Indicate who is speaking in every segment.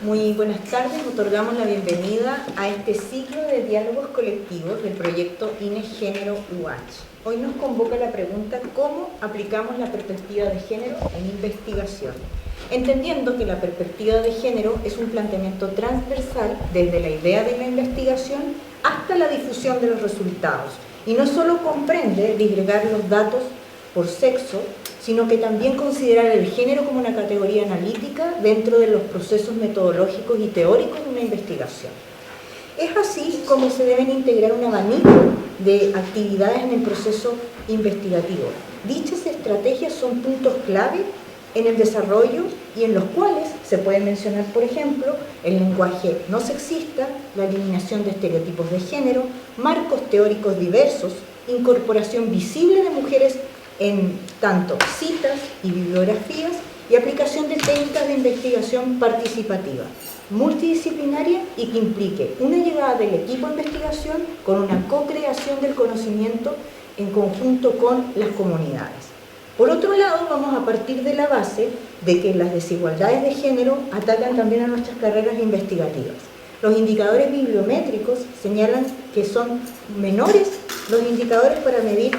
Speaker 1: Muy buenas tardes, otorgamos la bienvenida a este ciclo de diálogos colectivos del proyecto INE Género UH. Hoy nos convoca la pregunta ¿cómo aplicamos la perspectiva de género en investigación? Entendiendo que la perspectiva de género es un planteamiento transversal desde la idea de la investigación hasta la difusión de los resultados y no solo comprende disgregar los datos por sexo, sino que también considerar el género como una categoría analítica dentro de los procesos metodológicos y teóricos de una investigación. Es así como se deben integrar un abanico de actividades en el proceso investigativo. Dichas estrategias son puntos clave en el desarrollo y en los cuales se puede mencionar, por ejemplo, el lenguaje no sexista, la eliminación de estereotipos de género, marcos teóricos diversos, incorporación visible de mujeres en tanto citas y bibliografías y aplicación de técnicas de investigación participativa, multidisciplinaria y que implique una llegada del equipo de investigación con una co-creación del conocimiento en conjunto con las comunidades. Por otro lado, vamos a partir de la base de que las desigualdades de género atacan también a nuestras carreras investigativas. Los indicadores bibliométricos señalan que son menores los indicadores para medir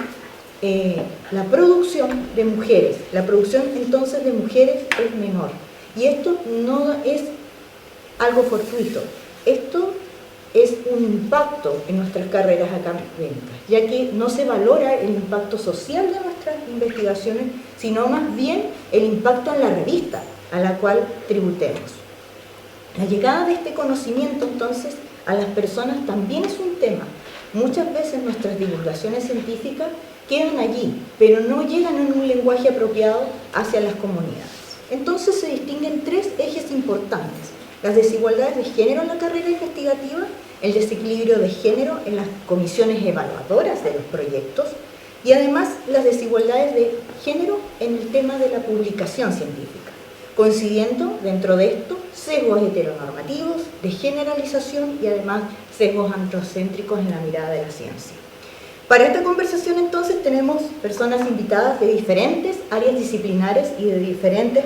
Speaker 1: la producción de mujeres. La producción entonces de mujeres es menor. Y esto no es algo fortuito. Esto es un impacto en nuestras carreras académicas, ya que no se valora el impacto social de nuestras investigaciones, sino más bien el impacto en la revista a la cual tributemos. La llegada de este conocimiento entonces a las personas también es un tema. Muchas veces nuestras divulgaciones científicas quedan allí, pero no llegan en un lenguaje apropiado hacia las comunidades. Entonces se distinguen tres ejes importantes: las desigualdades de género en la carrera investigativa, el desequilibrio de género en las comisiones evaluadoras de los proyectos y además las desigualdades de género en el tema de la publicación científica, coincidiendo dentro de esto sesgos heteronormativos, de generalización y además sesgos androcéntricos en la mirada de la ciencia. Para esta conversación entonces tenemos personas invitadas de diferentes áreas disciplinares y de diferentes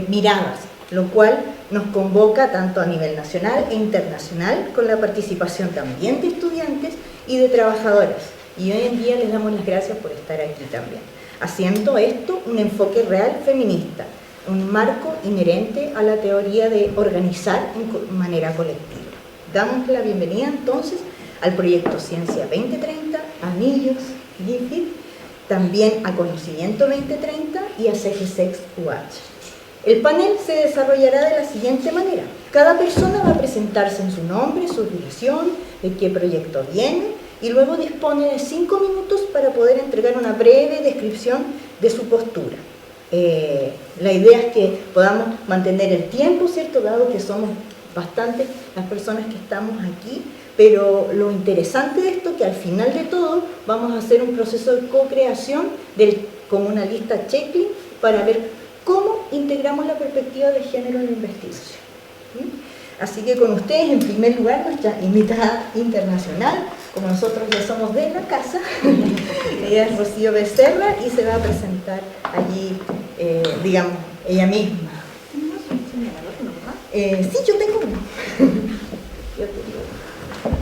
Speaker 1: miradas, lo cual nos convoca tanto a nivel nacional e internacional con la participación también de estudiantes y de trabajadoras. Y hoy en día les damos las gracias por estar aquí también, haciendo esto un enfoque real feminista, un marco inherente a la teoría de organizar en manera colectiva. Damos la bienvenida entonces al proyecto Ciencia 2030, a Anillos, GIFIT, también a Conocimiento 2030 y a CGSEX UH. El panel se desarrollará de la siguiente manera. Cada persona va a presentarse en su nombre, su dirección, de qué proyecto viene, y luego dispone de 5 minutos para poder entregar una breve descripción de su postura. La idea es que podamos mantener el tiempo, ¿cierto? Dado que somos bastantes las personas que estamos aquí, pero lo interesante de esto es que al final de todo vamos a hacer un proceso de co-creación como una lista checklist para ver cómo integramos la perspectiva de género en la investigación. Así que con ustedes, en primer lugar, nuestra invitada internacional, como nosotros ya somos de la casa, ella es Rocío Becerra y se va a presentar allí, digamos, ella misma. Sí, yo tengo uno.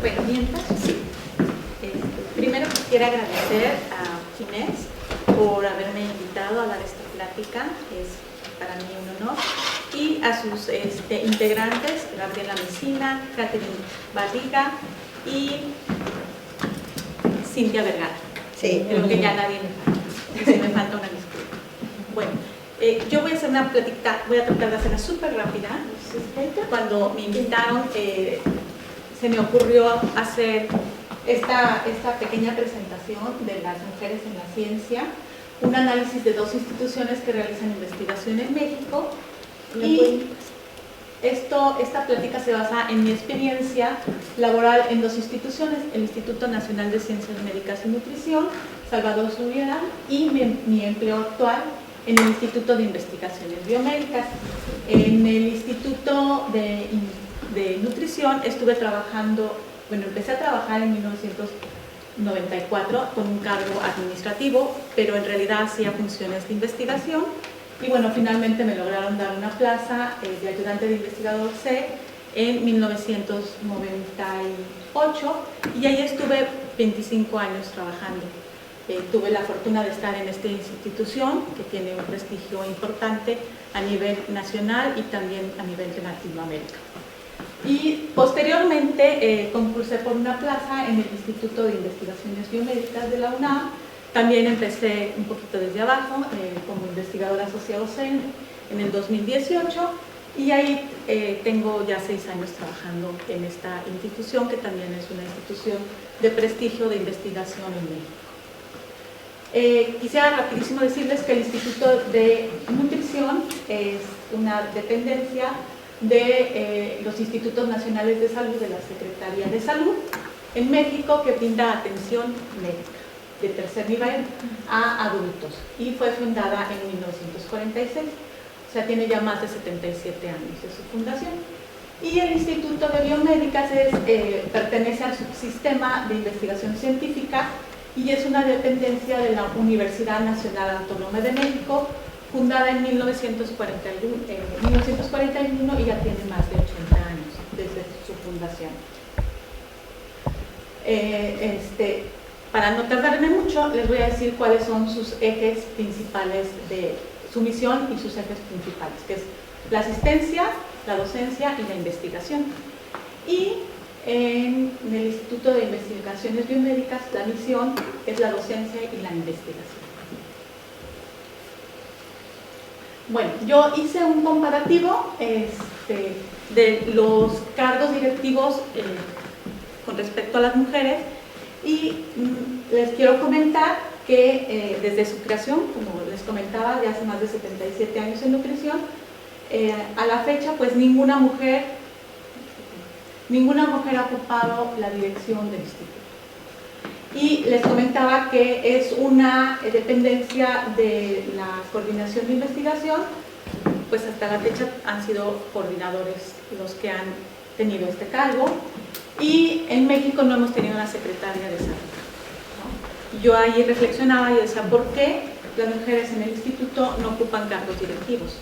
Speaker 2: Bueno, mientras, primero quisiera agradecer a Ginés por haberme invitado a dar esta plática, es para mí un honor, y a sus integrantes, Gabriela Mesina, Catherine Barriga y Cintia Vergara.
Speaker 1: Sí.
Speaker 2: Creo que ya nadie me falta, si me falta una disculpa. Bueno, yo voy a hacer una plática, voy a tratar de hacerla súper rápida. Cuando me invitaron, se me ocurrió hacer esta pequeña presentación de las mujeres en la ciencia, un análisis de 2 instituciones que realizan investigación en México, y esta plática se basa en mi experiencia laboral en 2 instituciones, el Instituto Nacional de Ciencias Médicas y Nutrición, Salvador Subirán, y mi empleo actual en el Instituto de Investigaciones Biomédicas. En el Instituto de Nutrición estuve trabajando, empecé a trabajar en 1994 con un cargo administrativo, pero en realidad hacía funciones de investigación y bueno, finalmente me lograron dar una plaza de ayudante de investigador C en 1998 y ahí estuve 25 años trabajando. Tuve la fortuna de estar en esta institución que tiene un prestigio importante a nivel nacional y también a nivel de Latinoamérica. Y posteriormente concursé por una plaza en el Instituto de Investigaciones Biomédicas de la UNAM. También empecé un poquito desde abajo como investigadora asociado C en el 2018 y ahí tengo ya 6 años trabajando en esta institución que también es una institución de prestigio de investigación en México. Quisiera rapidísimo decirles que el Instituto de Nutrición es una dependencia de los Institutos Nacionales de Salud de la Secretaría de Salud en México, que brinda atención médica de tercer nivel a adultos y fue fundada en 1946, o sea, tiene ya más de 77 años de su fundación. Y el Instituto de Biomédicas pertenece al subsistema de investigación científica y es una dependencia de la Universidad Nacional Autónoma de México, fundada en 1941 y ya tiene más de 80 años desde su fundación. Para no tardarme mucho, les voy a decir cuáles son sus ejes principales de su misión y sus ejes principales, que es la asistencia, la docencia y la investigación. Y en el Instituto de Investigaciones Biomédicas, la misión es la docencia y la investigación. Bueno, yo hice un comparativo de los cargos directivos con respecto a las mujeres y les quiero comentar que desde su creación, como les comentaba, de hace más de 77 años en nutrición, a la fecha pues ninguna mujer ha ocupado la dirección del instituto. Y les comentaba que es una dependencia de la coordinación de investigación, pues hasta la fecha han sido coordinadores los que han tenido este cargo, y en México no hemos tenido una secretaria de salud, ¿no? Yo ahí reflexionaba y decía, ¿por qué las mujeres en el instituto no ocupan cargos directivos?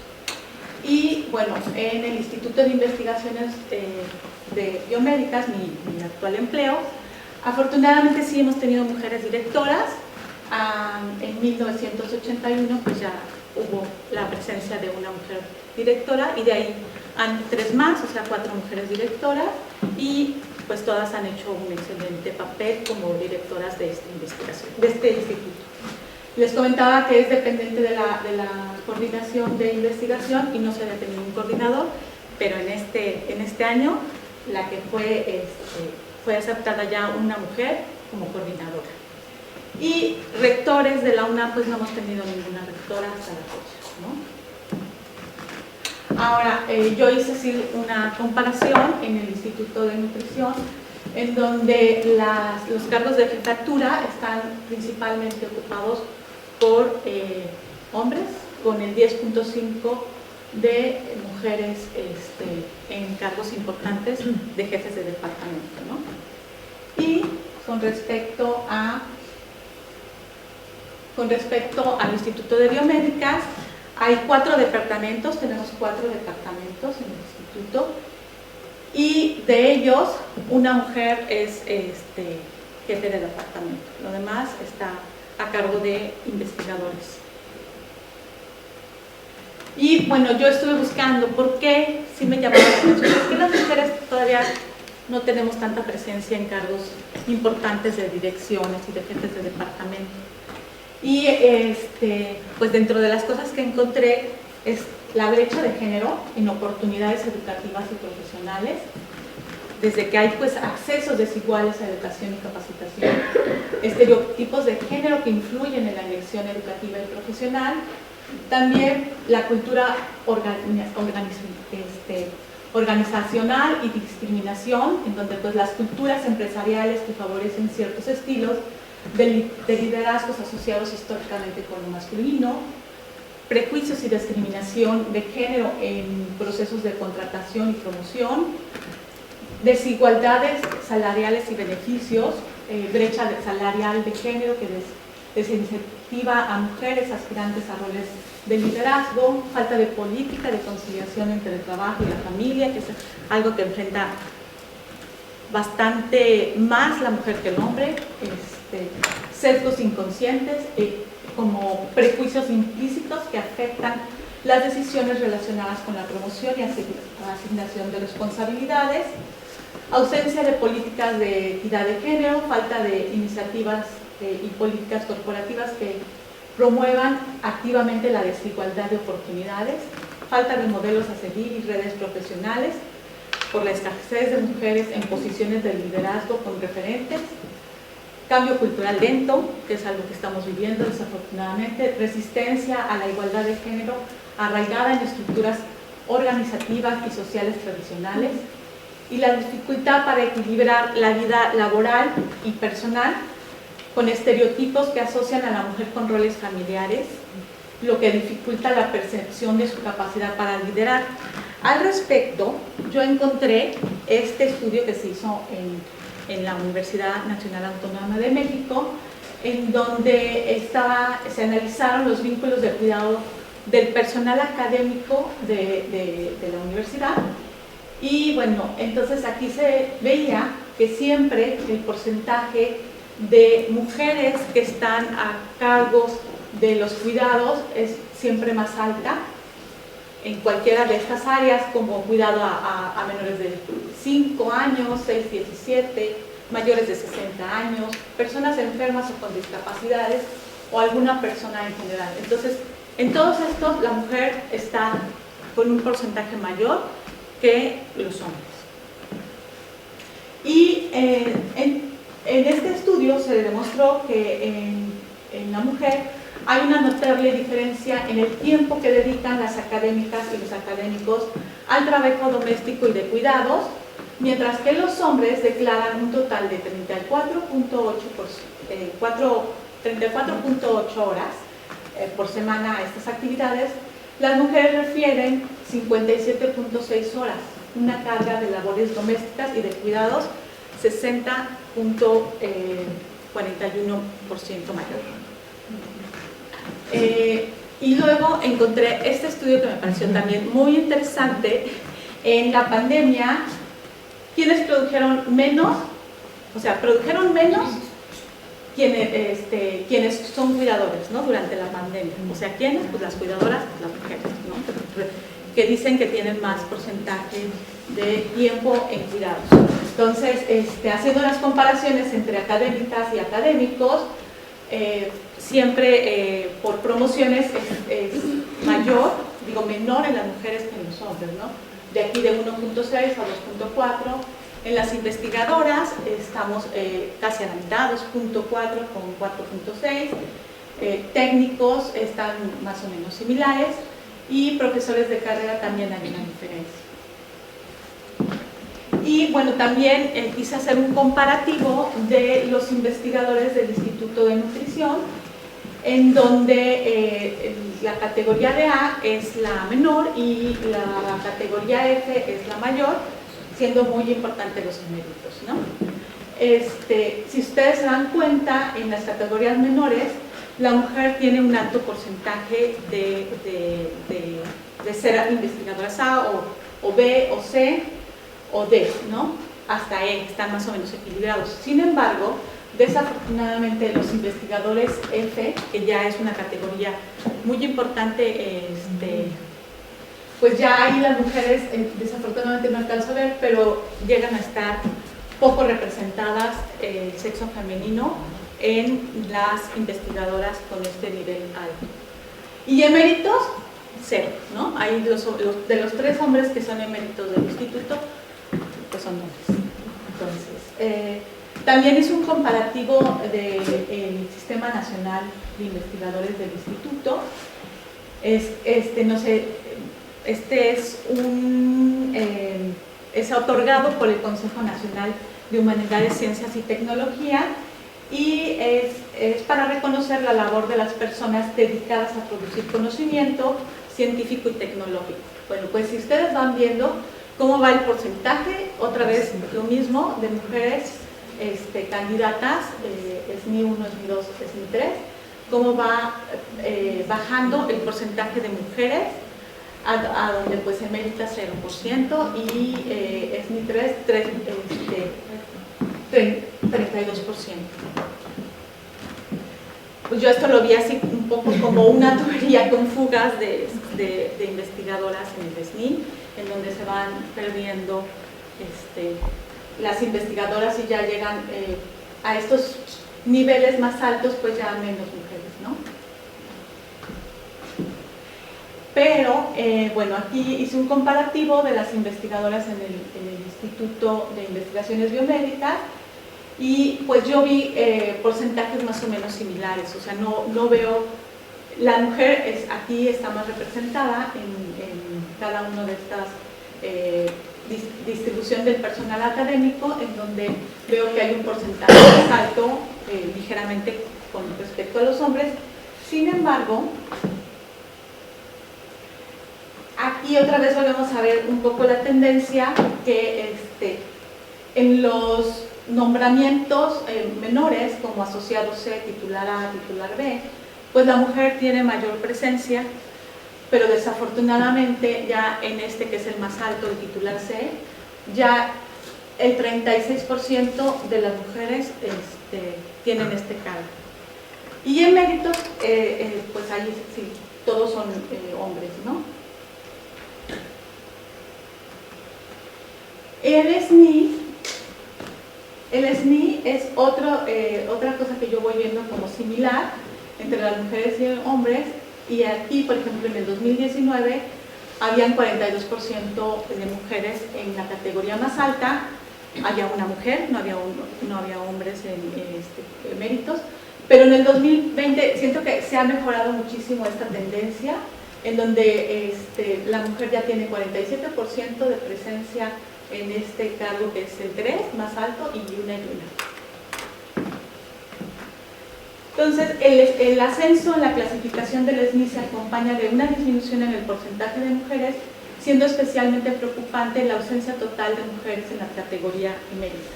Speaker 2: Y bueno, en el Instituto de Investigaciones de Biomédicas, mi actual empleo, afortunadamente sí hemos tenido mujeres directoras. En 1981 pues ya hubo la presencia de una mujer directora y de ahí han 3 más, o sea 4 mujeres directoras, y pues todas han hecho un excelente papel como directoras de esta investigación, de este instituto. Les comentaba que es dependiente de la coordinación de investigación y no se ha tenido un coordinador, pero en este año la que fue aceptada ya una mujer como coordinadora. Y rectores de la UNAM, pues no hemos tenido ninguna rectora hasta la fecha, ¿no? Ahora, yo hice sí una comparación en el Instituto de Nutrición, en donde los cargos de jefatura están principalmente ocupados por hombres, con el 10.5 de mujeres en cargos importantes de jefes de departamento, ¿no? Y con respecto al Instituto de Biomédicas, hay 4 departamentos, tenemos 4 departamentos en el instituto, y de ellos una mujer es jefe de departamento, lo demás está a cargo de investigadores. Y bueno, yo estuve buscando por qué sí me llamaba la atención, porque las mujeres todavía no tenemos tanta presencia en cargos importantes de direcciones y de jefes de departamento. Y pues dentro de las cosas que encontré es la brecha de género en oportunidades educativas y profesionales, desde que hay pues accesos desiguales a educación y capacitación, estereotipos de género que influyen en la elección educativa y profesional, también la cultura organizacional y discriminación, en donde pues las culturas empresariales que favorecen ciertos estilos de liderazgos asociados históricamente con lo masculino, prejuicios y discriminación de género en procesos de contratación y promoción, desigualdades salariales y beneficios, brecha salarial de género que perspectiva a mujeres aspirantes a roles de liderazgo, falta de política de conciliación entre el trabajo y la familia, que es algo que enfrenta bastante más la mujer que el hombre, sesgos inconscientes, como prejuicios implícitos que afectan las decisiones relacionadas con la promoción y asignación de responsabilidades, ausencia de políticas de equidad de género, falta de iniciativas y políticas corporativas que promuevan activamente la desigualdad de oportunidades, falta de modelos a seguir y redes profesionales, por la escasez de mujeres en posiciones de liderazgo con referentes, cambio cultural lento, que es algo que estamos viviendo desafortunadamente, resistencia a la igualdad de género arraigada en estructuras organizativas y sociales tradicionales, y la dificultad para equilibrar la vida laboral y personal con estereotipos que asocian a la mujer con roles familiares, lo que dificulta la percepción de su capacidad para liderar. Al respecto, yo encontré este estudio que se hizo en la Universidad Nacional Autónoma de México, en donde se analizaron los vínculos de cuidado del personal académico de la universidad. Y bueno, entonces aquí se veía que siempre el porcentaje de mujeres que están a cargo de los cuidados es siempre más alta en cualquiera de estas áreas, como cuidado a menores de 5 años, 6, 17, mayores de 60 años, personas enfermas o con discapacidades o alguna persona en general. Entonces, en todos estos la mujer está con un porcentaje mayor que los hombres. Y en este estudio se demostró que en la mujer hay una notable diferencia en el tiempo que dedican las académicas y los académicos al trabajo doméstico y de cuidados, mientras que los hombres declaran un total de 34.8 horas por semana a estas actividades. Las mujeres refieren 57.6 horas, una carga de labores domésticas y de cuidados 60.41% mayor. Y luego encontré este estudio que me pareció también muy interesante. En la pandemia, ¿quiénes produjeron menos? O sea, produjeron menos quienes son cuidadores, ¿no? Durante la pandemia. O sea, ¿quiénes? Pues las cuidadoras, las mujeres, ¿no? Que dicen que tienen más porcentaje de tiempo en cuidados. Entonces, haciendo las comparaciones entre académicas y académicos, siempre por promociones es mayor, digo menor en las mujeres que en los hombres, ¿no? De aquí de 1.6 a 2.4. En las investigadoras estamos casi a la mitad, 2.4 con 4.6. Técnicos están más o menos similares y profesores de carrera también hay una diferencia. Y bueno, también quise hacer un comparativo de los investigadores del Instituto de Nutrición, en donde la categoría de A es la menor y la categoría F es la mayor, siendo muy importantes los eméritos, ¿no? Si ustedes se dan cuenta, en las categorías menores, la mujer tiene un alto porcentaje de ser investigadoras A o B o C o D, ¿no? Hasta E, están más o menos equilibrados. Sin embargo, desafortunadamente los investigadores F, que ya es una categoría muy importante, pues ya ahí las mujeres desafortunadamente no alcanzo a ver, pero llegan a estar poco representadas el sexo femenino en las investigadoras con este nivel alto. Y eméritos, cero, ¿no? Ahí de los 3 hombres que son eméritos del instituto, pues son hombres. Entonces, también es un comparativo del Sistema Nacional de Investigadores del Instituto. Es otorgado por el Consejo Nacional de Humanidades, Ciencias y Tecnología, y es para reconocer la labor de las personas dedicadas a producir conocimiento científico y tecnológico. Bueno, pues si ustedes van viendo cómo va el porcentaje, otra vez lo mismo, de mujeres candidatas, es ni 1, es ni 2, es ni 3, cómo va bajando el porcentaje de mujeres, a donde pues eméritas 0% y SNI 32%. Pues yo esto lo vi así un poco como una tubería con fugas de investigadoras en el SNI, en donde se van perdiendo las investigadoras y ya llegan a estos niveles más altos, pues ya menos mujeres, ¿no? Pero, bueno, aquí hice un comparativo de las investigadoras en el Instituto de Investigaciones Biomédicas y pues yo vi porcentajes más o menos similares, o sea, no veo, la mujer aquí está más representada en cada una de estas distribución del personal académico, en donde veo que hay un porcentaje más alto, ligeramente con respecto a los hombres. Sin embargo, aquí otra vez volvemos a ver un poco la tendencia que en los nombramientos menores, como asociado C, titular A, titular B, pues la mujer tiene mayor presencia, pero desafortunadamente ya en que es el más alto, el titular C, ya el 36% de las mujeres tienen este cargo. Y en méritos, pues ahí sí, todos son hombres, ¿no? El SNI es otra cosa que yo voy viendo como similar entre las mujeres y los hombres, y aquí, por ejemplo, en el 2019 habían 42% de mujeres en la categoría más alta, había una mujer, no había hombres en méritos, pero en el 2020 siento que se ha mejorado muchísimo esta tendencia, en donde la mujer ya tiene 47% de presencia en este cargo, que es el 3 más alto, y una y una. Entonces, el ascenso en la clasificación del SNI se acompaña de una disminución en el porcentaje de mujeres, siendo especialmente preocupante la ausencia total de mujeres en la categoría emérita.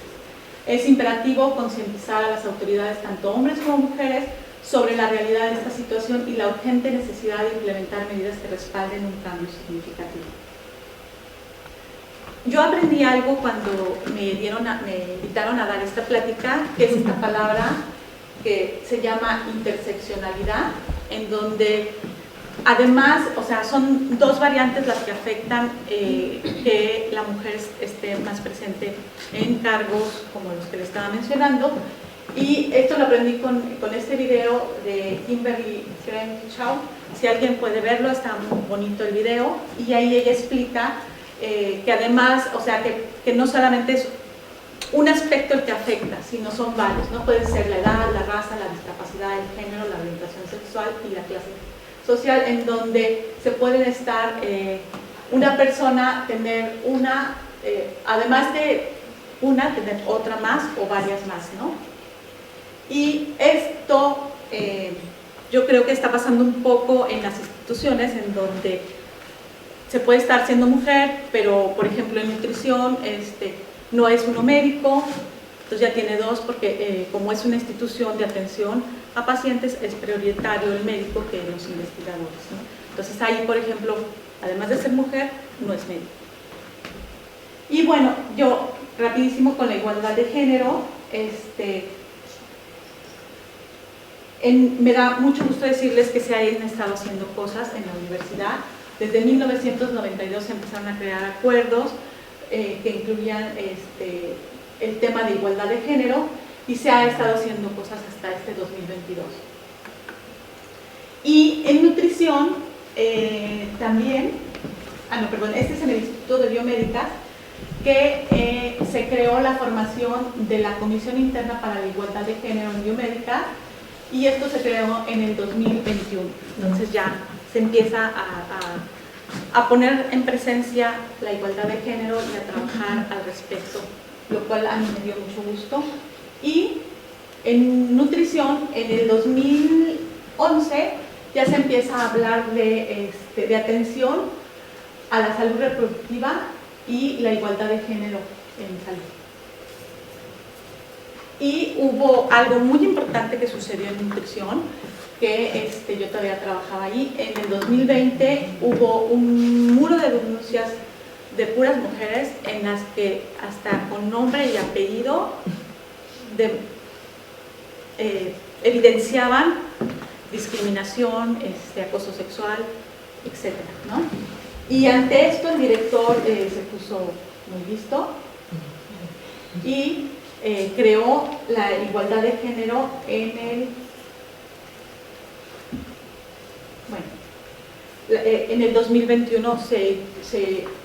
Speaker 2: Es imperativo concientizar a las autoridades, tanto hombres como mujeres, sobre la realidad de esta situación y la urgente necesidad de implementar medidas que respalden un cambio significativo. Yo aprendí algo cuando me invitaron a dar esta plática, que es esta palabra que se llama interseccionalidad, en donde además, o sea, son dos variantes las que afectan que la mujer esté más presente en cargos como los que le estaba mencionando, y esto lo aprendí con este video de Kimberly Crenshaw. Si alguien puede verlo, está muy bonito el video, y ahí ella explica que además, o sea, que no solamente es un aspecto el que afecta, sino son varios, ¿no? Pueden ser la edad, la raza, la discapacidad, el género, la orientación sexual y la clase social, en donde se pueden estar, una persona tener una, además de una, tener otra más o varias más, ¿no? Y esto yo creo que está pasando un poco en las instituciones, en donde se puede estar siendo mujer, pero por ejemplo en nutrición no es uno médico, entonces ya tiene dos, porque como es una institución de atención a pacientes, es prioritario el médico que los investigadores, ¿no? Entonces ahí, por ejemplo, además de ser mujer, no es médico. Y bueno, yo rapidísimo con la igualdad de género, me da mucho gusto decirles que se han estado haciendo cosas en la universidad. Desde 1992 se empezaron a crear acuerdos que incluían el tema de igualdad de género, y se ha estado haciendo cosas hasta 2022. Y en nutrición también, este es en el Instituto de Biomédicas, que se creó la formación de la Comisión Interna para la Igualdad de Género en Biomédicas, y esto se creó en el 2021. Entonces ya se empieza a poner en presencia la igualdad de género y a trabajar al respecto, lo cual a mí me dio mucho gusto. Y en nutrición, en el 2011 ya se empieza a hablar de atención a la salud reproductiva y la igualdad de género en salud. Y hubo algo muy importante que sucedió en nutrición, que yo todavía trabajaba ahí. En el 2020 hubo un muro de denuncias de puras mujeres en las que hasta con nombre y apellido evidenciaban discriminación, acoso sexual, etc., ¿no? Y ante esto el director se puso muy listo y creó la igualdad de género en el 2021 se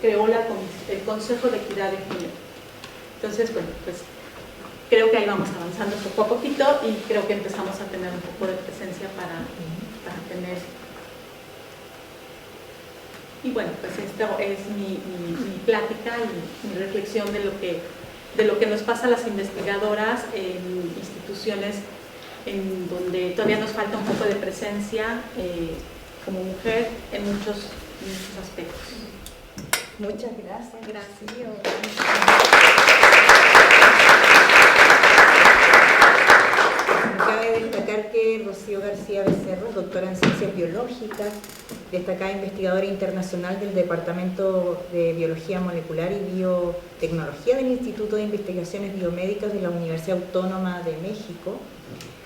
Speaker 2: creó el Consejo de Equidad de Género. Entonces, bueno, pues creo que ahí vamos avanzando poco a poquito y creo que empezamos a tener un poco de presencia para tener. Y bueno, pues esto es mi plática y mi reflexión de lo que nos pasa a las investigadoras en instituciones en donde todavía nos falta un poco de presencia como mujer en muchos aspectos.
Speaker 1: Muchas gracias.
Speaker 2: Gracias.
Speaker 1: Cabe destacar que Rocío García Becerro, doctora en Ciencias Biológicas, destacada investigadora internacional del Departamento de Biología Molecular y Biotecnología del Instituto de Investigaciones Biomédicas de la Universidad Autónoma de México,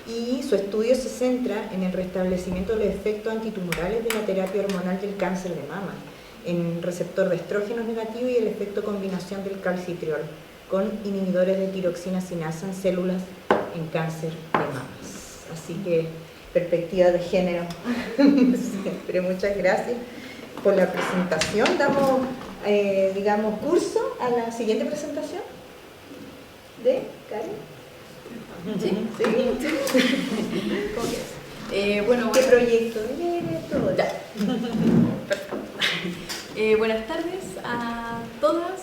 Speaker 1: y su estudio se centra en el restablecimiento de los efectos antitumorales de la terapia hormonal del cáncer de mama, en receptor de estrógenos negativo y el efecto combinación del calcitriol con inhibidores de tiroxina sinasa en células en cáncer de mamas. Así que, perspectiva de género. Pero muchas gracias por la presentación. Damos, digamos, curso a la siguiente presentación de Karen.
Speaker 3: ¿Sí?
Speaker 1: ¿Cómo es? Bueno, ¿qué proyecto? Todo.
Speaker 3: Ya. Perfecto. Buenas tardes a todas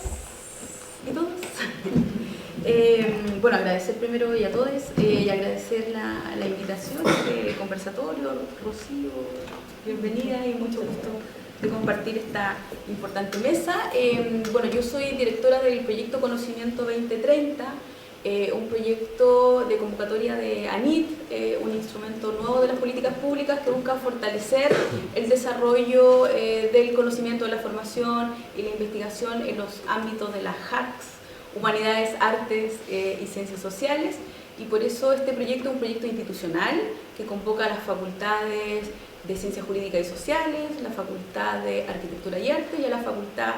Speaker 3: y todos. Bueno, agradecer primero y a todos y agradecer la invitación, este conversatorio. Rocío, bienvenida y mucho gusto de compartir esta importante mesa. Bueno, yo soy directora del proyecto Conocimiento 2030, un proyecto de convocatoria de ANIT, un instrumento nuevo de las políticas públicas que busca fortalecer el desarrollo del conocimiento, de la formación y la investigación en los ámbitos de las HARCS, Humanidades, Artes y Ciencias Sociales, y por eso este proyecto es un proyecto institucional que convoca a las facultades de Ciencias Jurídicas y Sociales, la Facultad de Arquitectura y Arte y a la Facultad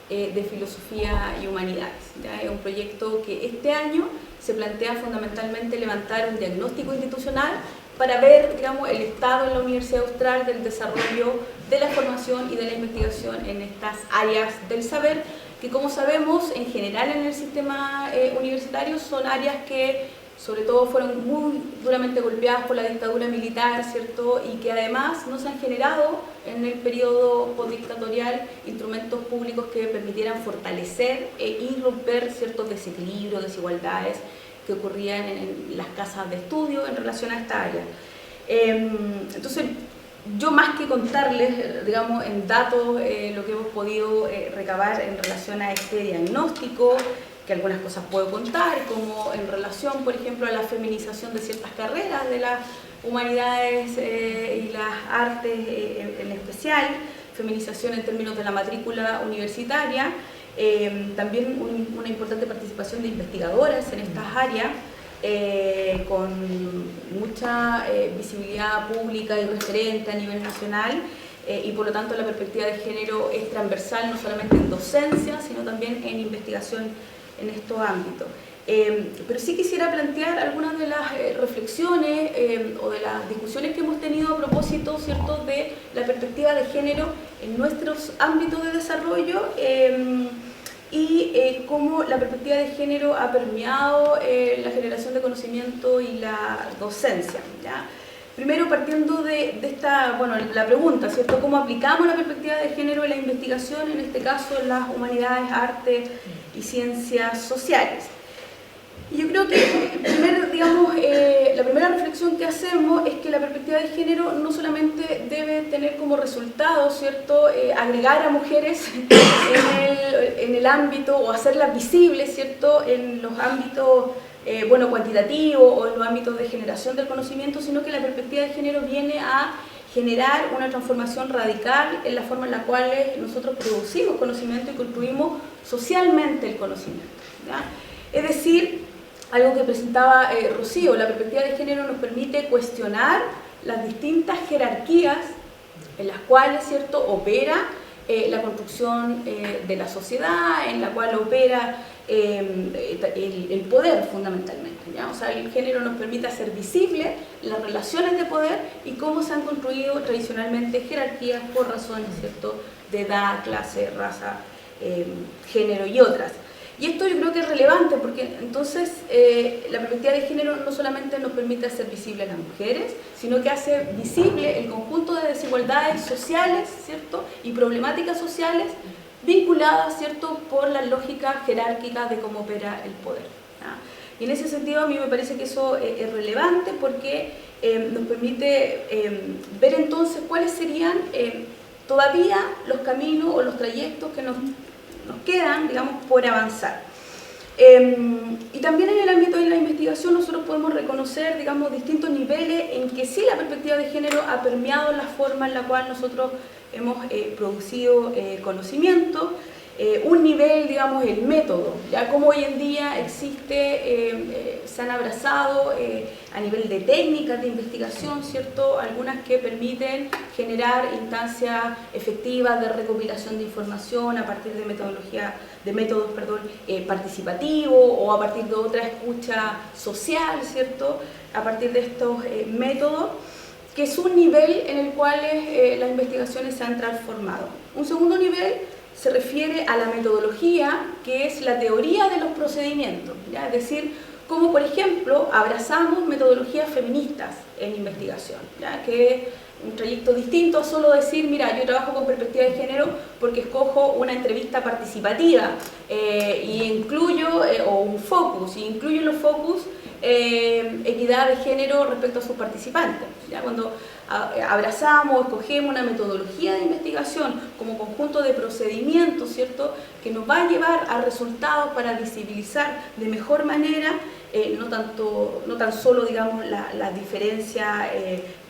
Speaker 3: de Filosofía y Humanidades. ¿Ya? Es un proyecto que este año se plantea fundamentalmente levantar un diagnóstico institucional para ver, digamos, el estado en la Universidad Austral del desarrollo de la formación y de la investigación en estas áreas del saber, que como sabemos en general en el sistema universitario son áreas que sobre todo fueron muy duramente golpeadas por la dictadura militar, ¿cierto? Y que además no se han generado en el periodo postdictatorial instrumentos públicos que permitieran fortalecer y romper ciertos desequilibrios, desigualdades que ocurrían en las casas de estudio en relación a esta área. Entonces, yo más que contarles, digamos, en datos lo que hemos podido recabar en relación a este diagnóstico, que algunas cosas puedo contar, como en relación, por ejemplo, a la feminización de ciertas carreras de las humanidades y las artes en especial, feminización en términos de la matrícula universitaria, también una importante participación de investigadoras en estas áreas, con mucha visibilidad pública y referente a nivel nacional, y por lo tanto la perspectiva de género es transversal no solamente en docencia, sino también en investigación en estos ámbitos. Pero sí quisiera plantear algunas de las reflexiones o de las discusiones que hemos tenido a propósito, ¿cierto?, de la perspectiva de género en nuestros ámbitos de desarrollo y cómo la perspectiva de género ha permeado la generación de conocimiento y la docencia, ¿ya? Primero, partiendo de esta, bueno, la pregunta, ¿cierto?, ¿cómo aplicamos la perspectiva de género en la investigación, en este caso en las humanidades, artes y ciencias sociales? Y yo creo que la primera reflexión que hacemos es que la perspectiva de género no solamente debe tener como resultado, ¿cierto?, agregar a mujeres en el ámbito o hacerlas visibles, ¿cierto?, en los ámbitos cuantitativos o en los ámbitos de generación del conocimiento, sino que la perspectiva de género viene a generar una transformación radical en la forma en la cual nosotros producimos conocimiento y construimos socialmente el conocimiento, ¿ya? Es decir, algo que presentaba Rocío, la perspectiva de género nos permite cuestionar las distintas jerarquías en las cuales, ¿cierto?, opera la construcción de la sociedad, en la cual opera el poder fundamentalmente, ¿ya? O sea, el género nos permite hacer visibles las relaciones de poder y cómo se han construido tradicionalmente jerarquías por razones, ¿cierto?, de edad, clase, raza, género y otras. Y esto yo creo que es relevante porque entonces la perspectiva de género no solamente nos permite hacer visibles a las mujeres, sino que hace visible el conjunto de desigualdades sociales, ¿cierto?, y problemáticas sociales vinculadas, ¿cierto?, por la lógica jerárquica de cómo opera el poder, ¿ya? Y en ese sentido a mí me parece que eso es relevante porque nos permite ver entonces cuáles serían todavía los caminos o los trayectos que nos quedan, digamos, por avanzar. Y también en el ámbito de la investigación nosotros podemos reconocer, digamos, distintos niveles en que sí la perspectiva de género ha permeado la forma en la cual nosotros hemos producido conocimiento. Un nivel, digamos, el método, ya como hoy en día existe, se han abrazado a nivel de técnicas de investigación, ¿cierto?, algunas que permiten generar instancias efectivas de recopilación de información a partir de métodos participativos o a partir de otra escucha social, ¿cierto?, a partir de estos métodos, que es un nivel en el cual las investigaciones se han transformado. Un segundo nivel se refiere a la metodología, que es la teoría de los procedimientos, ¿ya? Es decir, como por ejemplo abrazamos metodologías feministas en investigación, ¿ya?, que es un trayecto distinto a solo decir, mira, yo trabajo con perspectiva de género porque escojo una entrevista participativa y incluyo, o un focus, y incluyo en los focus equidad de género respecto a sus participantes, ¿ya? Cuando abrazamos, escogemos una metodología de investigación como conjunto de procedimientos, ¿cierto?, que nos va a llevar a resultados para visibilizar de mejor manera no tan solo, digamos, la diferencia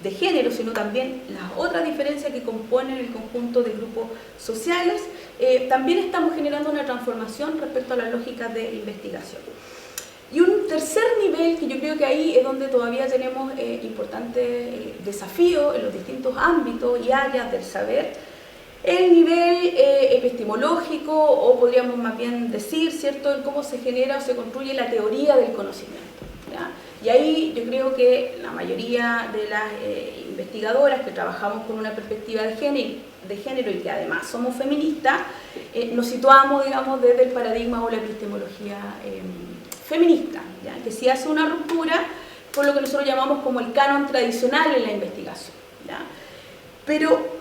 Speaker 3: de género, sino también las otras diferencias que componen el conjunto de grupos sociales. También estamos generando una transformación respecto a las lógicas de investigación. Y un tercer nivel, que yo creo que ahí es donde todavía tenemos importantes desafíos en los distintos ámbitos y áreas del saber, el nivel epistemológico, o podríamos más bien decir, ¿cierto?, en cómo se genera o se construye la teoría del conocimiento, ¿ya? Y ahí yo creo que la mayoría de las investigadoras que trabajamos con una perspectiva de género y que además somos feministas, nos situamos, digamos, desde el paradigma o la epistemología feminista, ¿ya?, que sí hace una ruptura con lo que nosotros llamamos como el canon tradicional en la investigación, ¿ya? Pero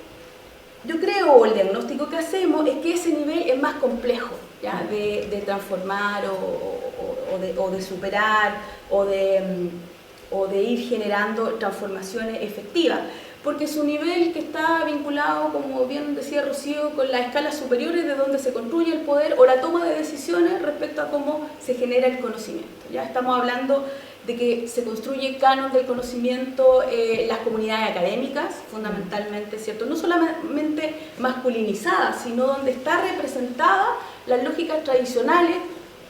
Speaker 3: yo creo, o el diagnóstico que hacemos, es que ese nivel es más complejo, ¿ya?, de transformar o de superar o de ir generando transformaciones efectivas, porque su nivel que está vinculado, como bien decía Rocío, con las escalas superiores de donde se construye el poder o la toma de decisiones respecto a cómo se genera el conocimiento. Ya estamos hablando de que se construye canon del conocimiento las comunidades académicas, fundamentalmente, ¿cierto?, no solamente masculinizadas, sino donde está representada las lógicas tradicionales,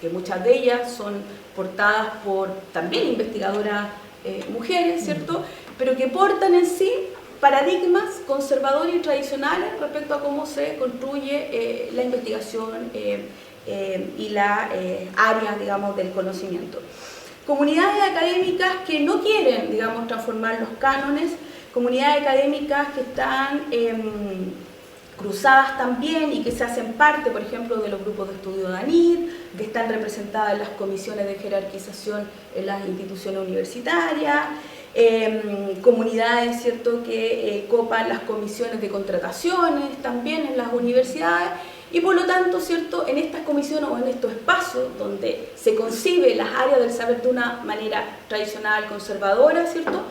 Speaker 3: que muchas de ellas son portadas por también investigadoras mujeres, ¿cierto?, pero que portan en sí paradigmas conservadores y tradicionales respecto a cómo se construye la investigación y la área, digamos, del conocimiento. Comunidades académicas que no quieren, digamos, transformar los cánones, comunidades académicas que están cruzadas también y que se hacen parte, por ejemplo, de los grupos de estudio de ANID, que están representadas en las comisiones de jerarquización en las instituciones universitarias, comunidades, ¿cierto?, que copan las comisiones de contrataciones también en las universidades, y por lo tanto, ¿cierto?, en estas comisiones o en estos espacios donde se concibe las áreas del saber de una manera tradicional, conservadora, ¿cierto?,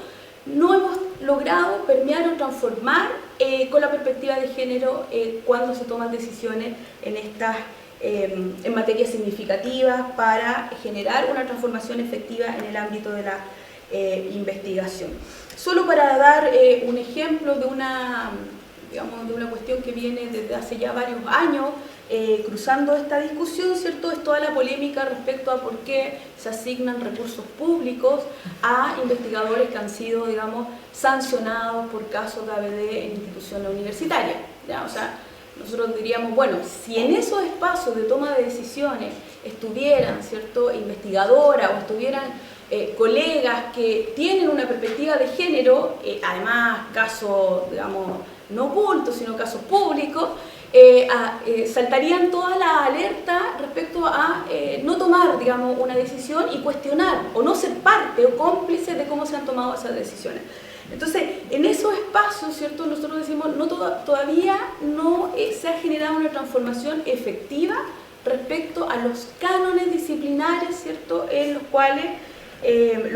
Speaker 3: no hemos logrado permear o transformar con la perspectiva de género cuando se toman decisiones en estas en materias significativas para generar una transformación efectiva en el ámbito de la investigación. Solo para dar un ejemplo de una, digamos, de una cuestión que viene desde hace ya varios años cruzando esta discusión, ¿cierto?, es toda la polémica respecto a por qué se asignan recursos públicos a investigadores que han sido, digamos, sancionados por casos de ABD en instituciones universitarias, ¿ya? O sea, nosotros diríamos, bueno, si en esos espacios de toma de decisiones estuvieran, ¿cierto?, investigadoras o estuvieran colegas que tienen una perspectiva de género, además casos, digamos, no ocultos, sino casos públicos, saltarían toda la alerta respecto a no tomar, digamos, una decisión y cuestionar o no ser parte o cómplice de cómo se han tomado esas decisiones. Entonces, en esos espacios, ¿cierto?, nosotros decimos, no todavía no se ha generado una transformación efectiva respecto a los cánones disciplinares, ¿cierto?, en los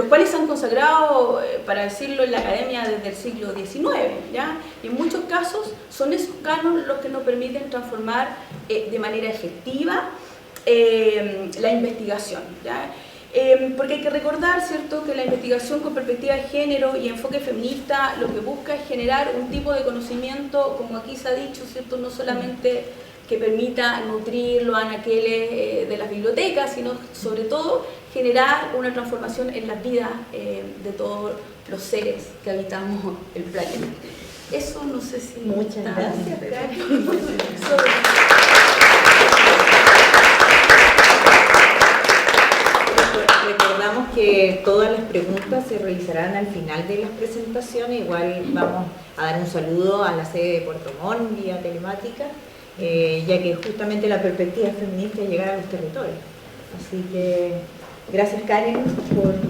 Speaker 3: cuales se han consagrado, para decirlo, en la academia desde el siglo XIX, ¿ya? Y en muchos casos son esos cánones los que nos permiten transformar de manera efectiva la investigación, ¿ya? Porque hay que recordar, ¿cierto?, que la investigación con perspectiva de género y enfoque feminista lo que busca es generar un tipo de conocimiento, como aquí se ha dicho, ¿cierto?, no solamente que permita nutrir los anaqueles de las bibliotecas, sino sobre todo generar una transformación en las vidas de todos los seres que habitamos el planeta. Eso no sé si...
Speaker 1: Muchas gracias, Karen. Recordamos que todas las preguntas se realizarán al final de las presentaciones. Igual vamos a dar un saludo a la sede de Puerto Montt vía telemática, ya que justamente la perspectiva feminista es llegar a los territorios. Así que gracias, Karen,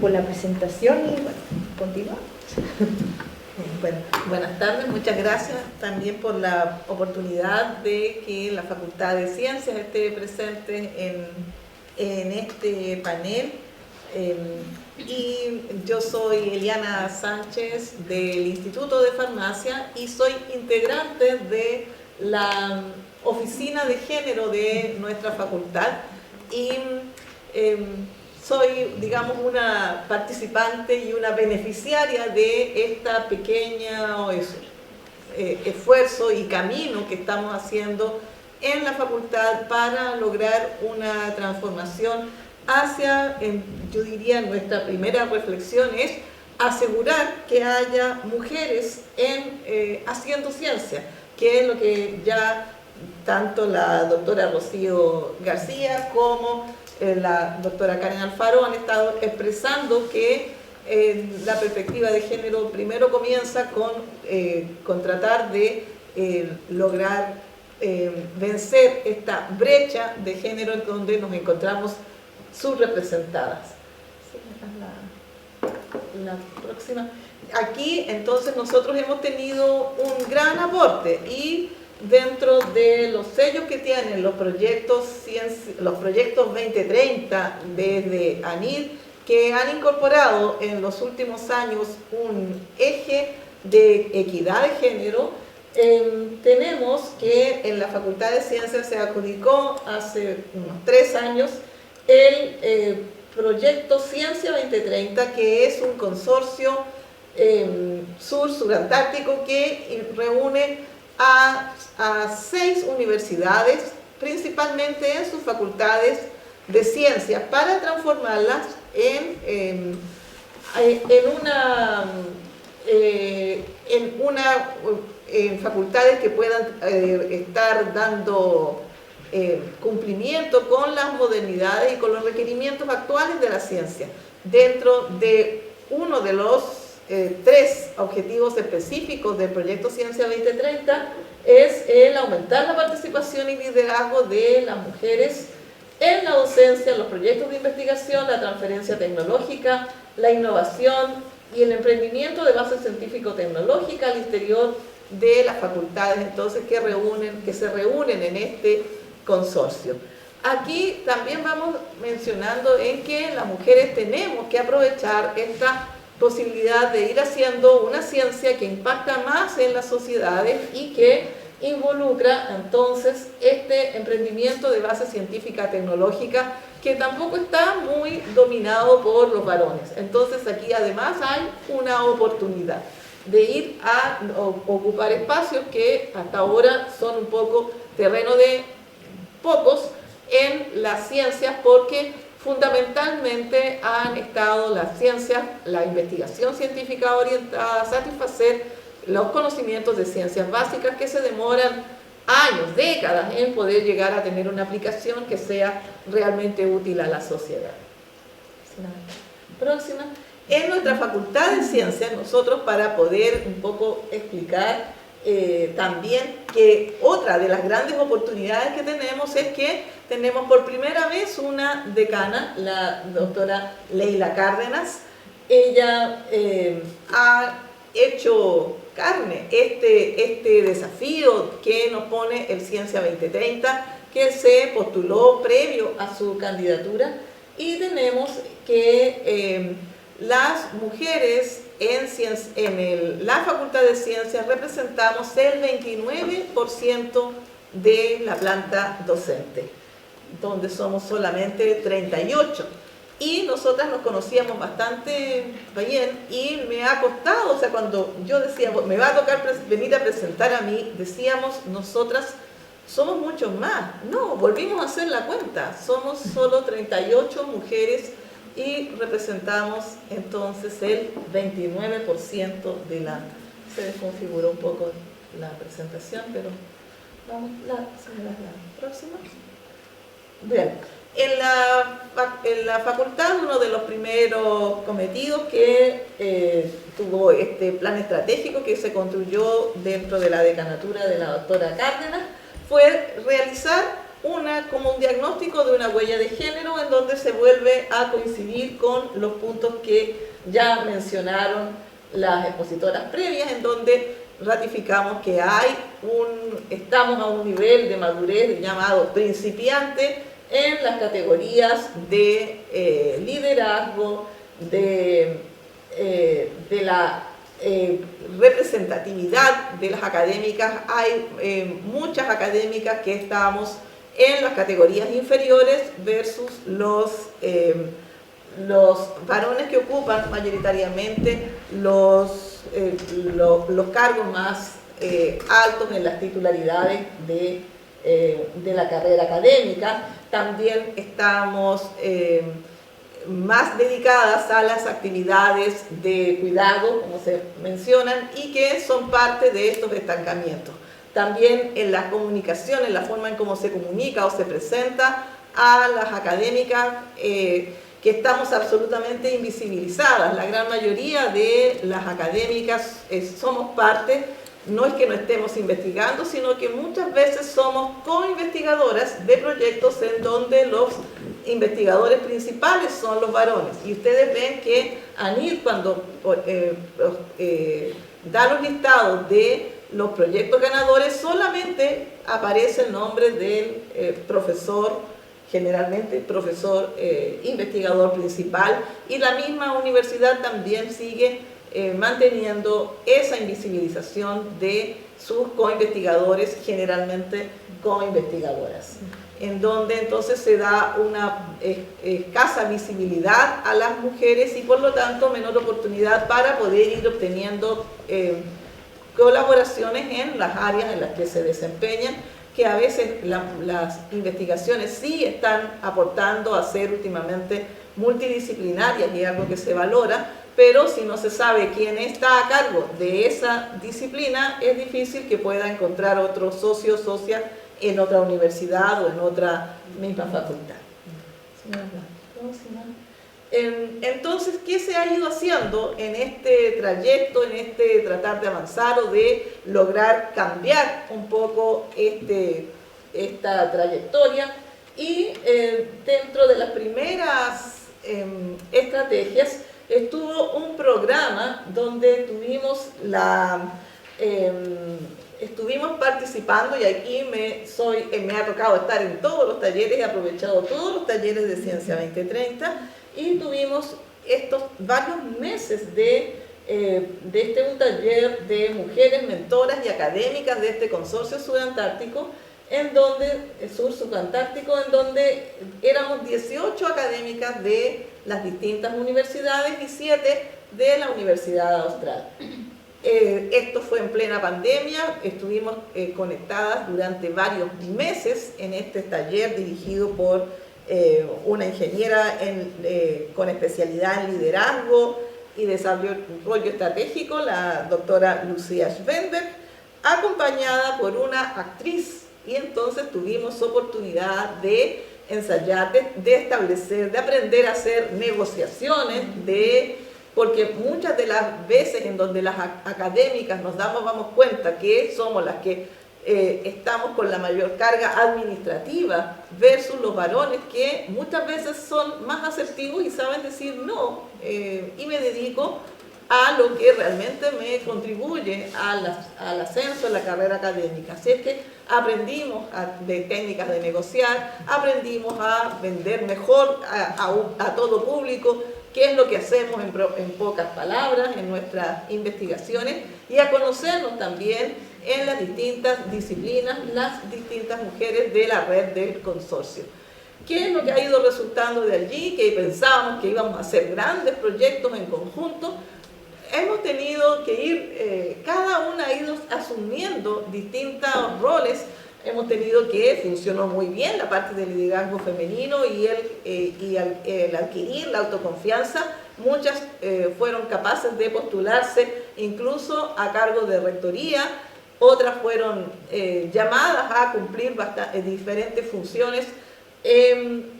Speaker 1: por la presentación y bueno, continuamos.
Speaker 4: Bueno, buenas tardes, muchas gracias también por la oportunidad de que la Facultad de Ciencias esté presente en este panel. Y yo soy Eliana Sánchez del Instituto de Farmacia y soy integrante de la Oficina de Género de nuestra facultad y soy, digamos, una participante y una beneficiaria de esta pequeña esfuerzo y camino que estamos haciendo en la facultad para lograr una transformación hacia, yo diría, nuestra primera reflexión es asegurar que haya mujeres haciendo ciencia, que es lo que ya tanto la doctora Rocío García como la doctora Karen Alfaro han estado expresando que la perspectiva de género primero comienza con tratar de lograr vencer esta brecha de género en donde nos encontramos subrepresentadas. La próxima. Aquí entonces nosotros hemos tenido un gran aporte y dentro de los sellos que tienen los proyectos 2030 desde ANID, que han incorporado en los últimos años un eje de equidad de género, tenemos que en la Facultad de Ciencias se adjudicó hace unos 3 años el proyecto Ciencia 2030, que es un consorcio surantártico que reúne a 6 universidades, principalmente en sus facultades de ciencias, para transformarlas en facultades que puedan estar dando cumplimiento con las modernidades y con los requerimientos actuales de la ciencia. Dentro de uno de los 3 objetivos específicos del proyecto Ciencia 2030 es el aumentar la participación y liderazgo de las mujeres en la docencia, los proyectos de investigación, la transferencia tecnológica, la innovación y el emprendimiento de base científico-tecnológica al interior de las facultades, entonces, que se reúnen en este consorcio. Aquí también vamos mencionando en que las mujeres tenemos que aprovechar esta posibilidad de ir haciendo una ciencia que impacta más en las sociedades y que involucra entonces este emprendimiento de base científica tecnológica que tampoco está muy dominado por los varones. Entonces aquí además hay una oportunidad de ir a ocupar espacios que hasta ahora son un poco terreno de pocos en las ciencias, porque fundamentalmente han estado las ciencias, la investigación científica orientada a satisfacer los conocimientos de ciencias básicas que se demoran años, décadas en poder llegar a tener una aplicación que sea realmente útil a la sociedad. Próxima. En nuestra facultad de ciencias, nosotros, para poder un poco explicar también que otra de las grandes oportunidades que tenemos es que tenemos por primera vez una decana, la doctora Leila Cárdenas. Ella ha hecho carne este desafío que nos pone el Ciencia 2030, que se postuló previo a su candidatura, y tenemos que las mujeres en la Facultad de Ciencias representamos el 29% de la planta docente, donde somos solamente 38. Y nosotras nos conocíamos bastante bien y me ha costado, o sea, cuando yo decía, me va a tocar venir a presentar a mí, decíamos, nosotras somos muchos más. No, volvimos a hacer la cuenta, somos solo 38 mujeres y representamos entonces el 29% de la... Se desconfiguró un poco la presentación, pero vamos, la próxima. Bien. En la facultad, uno de los primeros cometidos que tuvo este plan estratégico que se construyó dentro de la decanatura de la doctora Cárdenas fue realizar como un diagnóstico de una huella de género, en donde se vuelve a coincidir con los puntos que ya mencionaron las expositoras previas, en donde ratificamos que estamos a un nivel de madurez llamado principiante en las categorías de liderazgo, de la representatividad de las académicas. Hay muchas académicas que estamos en las categorías inferiores versus los varones que ocupan mayoritariamente los cargos más altos en las titularidades de la carrera académica. También estamos más dedicadas a las actividades de cuidado, como se mencionan, y que son parte de estos estancamientos. También en la comunicación, en la forma en cómo se comunica o se presenta a las académicas, que estamos absolutamente invisibilizadas. La gran mayoría de las académicas somos parte, no es que no estemos investigando, sino que muchas veces somos co-investigadoras de proyectos en donde los investigadores principales son los varones. Y ustedes ven que ANID, cuando da los listados de los proyectos ganadores, solamente aparece el nombre del profesor, generalmente profesor investigador principal, y la misma universidad también sigue manteniendo esa invisibilización de sus co-investigadores, generalmente co-investigadoras, en donde entonces se da una escasa visibilidad a las mujeres y por lo tanto menor oportunidad para poder ir obteniendo colaboraciones en las áreas en las que se desempeñan, que a veces las investigaciones sí están aportando a ser últimamente multidisciplinarias, y es algo que se valora, pero si no se sabe quién está a cargo de esa disciplina, es difícil que pueda encontrar otro socio o socia en otra universidad o en otra misma facultad. Entonces, ¿qué se ha ido haciendo en este trayecto, en este tratar de avanzar o de lograr cambiar un poco esta trayectoria? Y dentro de las primeras estrategias estuvo un programa donde estuvimos participando, y aquí me ha tocado estar en todos los talleres, he aprovechado todos los talleres de Ciencia 2030, y tuvimos estos varios meses de un taller de mujeres mentoras y académicas de este consorcio subantártico, subantártico, en donde éramos 18 académicas de las distintas universidades y 7 de la Universidad Austral. Esto fue en plena pandemia, estuvimos conectadas durante varios meses en este taller dirigido por una ingeniera con especialidad en liderazgo y desarrollo estratégico, la doctora Lucía Schwenberg, acompañada por una actriz, y entonces tuvimos oportunidad de ensayar, de establecer, de aprender a hacer negociaciones, porque muchas de las veces en donde las académicas nos damos cuenta que somos las que estamos con la mayor carga administrativa versus los varones, que muchas veces son más asertivos y saben decir no, y me dedico a lo que realmente me contribuye al ascenso en la carrera académica. Así es que aprendimos de técnicas de negociar, aprendimos a vender mejor a todo público, qué es lo que hacemos en pocas palabras en nuestras investigaciones, y a conocernos también en las distintas disciplinas, las distintas mujeres de la red del consorcio. ¿Qué es lo que ha ido resultando de allí? Que pensábamos que íbamos a hacer grandes proyectos en conjunto. Hemos tenido que ir, cada una ha ido asumiendo distintos roles. Hemos tenido que funcionó muy bien la parte del liderazgo femenino y el adquirir la autoconfianza. Muchas fueron capaces de postularse incluso a cargo de rectoría, otras fueron llamadas a cumplir diferentes funciones en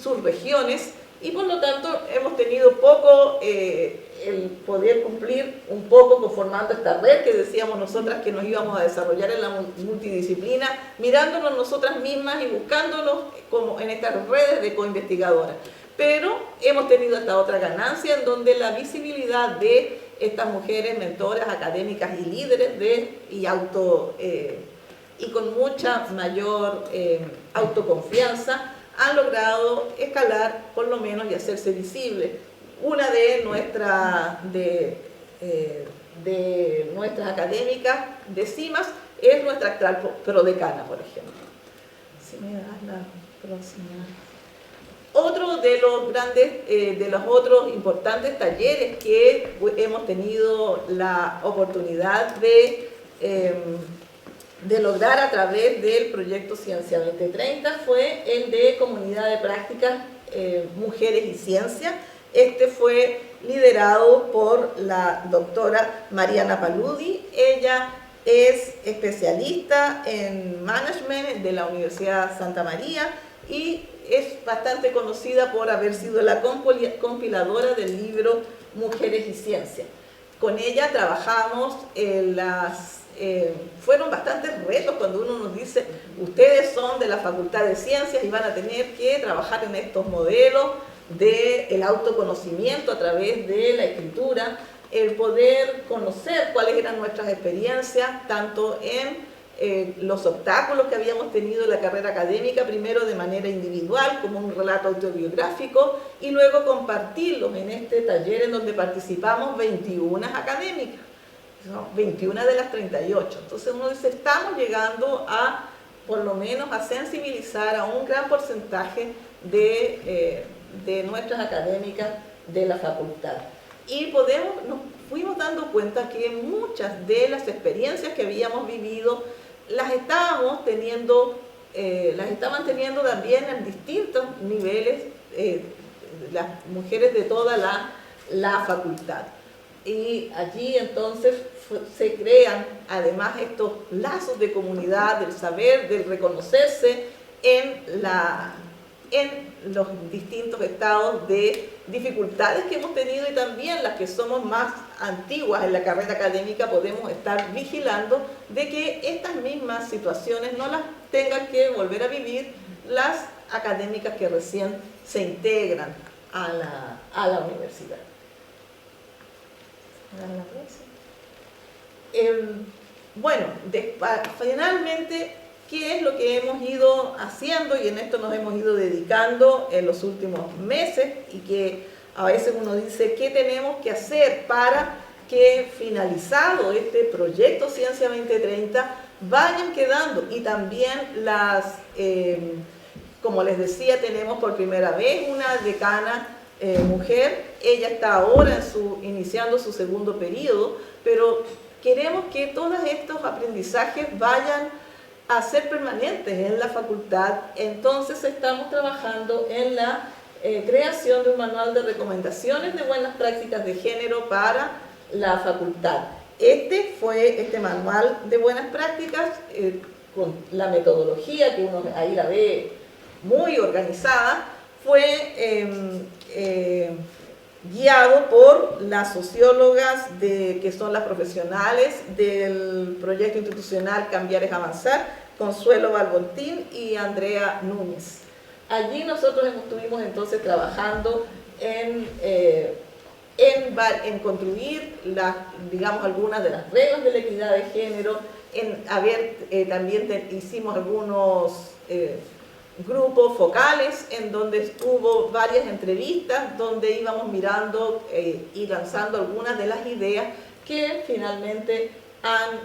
Speaker 4: sus regiones, y por lo tanto hemos tenido poco el poder cumplir un poco conformando esta red que decíamos nosotras que nos íbamos a desarrollar en la multidisciplina, mirándonos nosotras mismas y buscándonos como en estas redes de coinvestigadoras. Pero hemos tenido esta otra ganancia en donde la visibilidad de estas mujeres mentoras, académicas y líderes y con mucha mayor autoconfianza han logrado escalar por lo menos y hacerse visibles. Una de nuestras académicas de CIMAS es nuestra actual prodecana, por ejemplo. Si me das la próxima. Otro de los grandes, de los otros importantes talleres que hemos tenido la oportunidad de lograr a través del proyecto Ciencia 2030 fue el de Comunidad de Prácticas Mujeres y Ciencia. Este fue liderado por la doctora Mariana Paludi. Ella es especialista en management de la Universidad Santa María y es bastante conocida por haber sido la compiladora del libro Mujeres y Ciencia. Con ella trabajamos fueron bastantes retos cuando uno nos dice, ustedes son de la Facultad de Ciencias y van a tener que trabajar en estos modelos del autoconocimiento a través de la escritura, el poder conocer cuáles eran nuestras experiencias, tanto en los obstáculos que habíamos tenido en la carrera académica, primero de manera individual, como un relato autobiográfico, y luego compartirlos en este taller en donde participamos 21 académicas. 21 de las 38. Entonces uno dice, estamos llegando a, por lo menos, a sensibilizar a un gran porcentaje de nuestras académicas de la facultad. Y nos fuimos dando cuenta que muchas de las experiencias que habíamos vivido las estaban teniendo también en distintos niveles las mujeres de toda la facultad. Y allí entonces se crean además estos lazos de comunidad, del saber, del reconocerse en los distintos estados de dificultades que hemos tenido, y también las que somos más antiguas en la carrera académica podemos estar vigilando de que estas mismas situaciones no las tengan que volver a vivir las académicas que recién se integran a la universidad. Bueno, finalmente, ¿qué es lo que hemos ido haciendo? Y en esto nos hemos ido dedicando en los últimos meses, y que a veces uno dice, ¿qué tenemos que hacer para que finalizado este proyecto Ciencia 2030 vayan quedando? Y también como les decía, tenemos por primera vez una decana mujer. Ella está ahora iniciando su segundo periodo, pero queremos que todos estos aprendizajes vayan a ser permanentes en la facultad. Entonces estamos trabajando en la creación de un manual de recomendaciones de buenas prácticas de género para la facultad. Este manual de buenas prácticas, con la metodología que uno ahí la ve muy organizada, fue guiado por las sociólogas que son las profesionales del proyecto institucional Cambiar es Avanzar, Consuelo Balbontín y Andrea Núñez. Allí nosotros estuvimos entonces trabajando en construir digamos, algunas de las reglas de la equidad de género, también hicimos algunos grupos focales en donde hubo varias entrevistas donde íbamos mirando y lanzando algunas de las ideas que finalmente han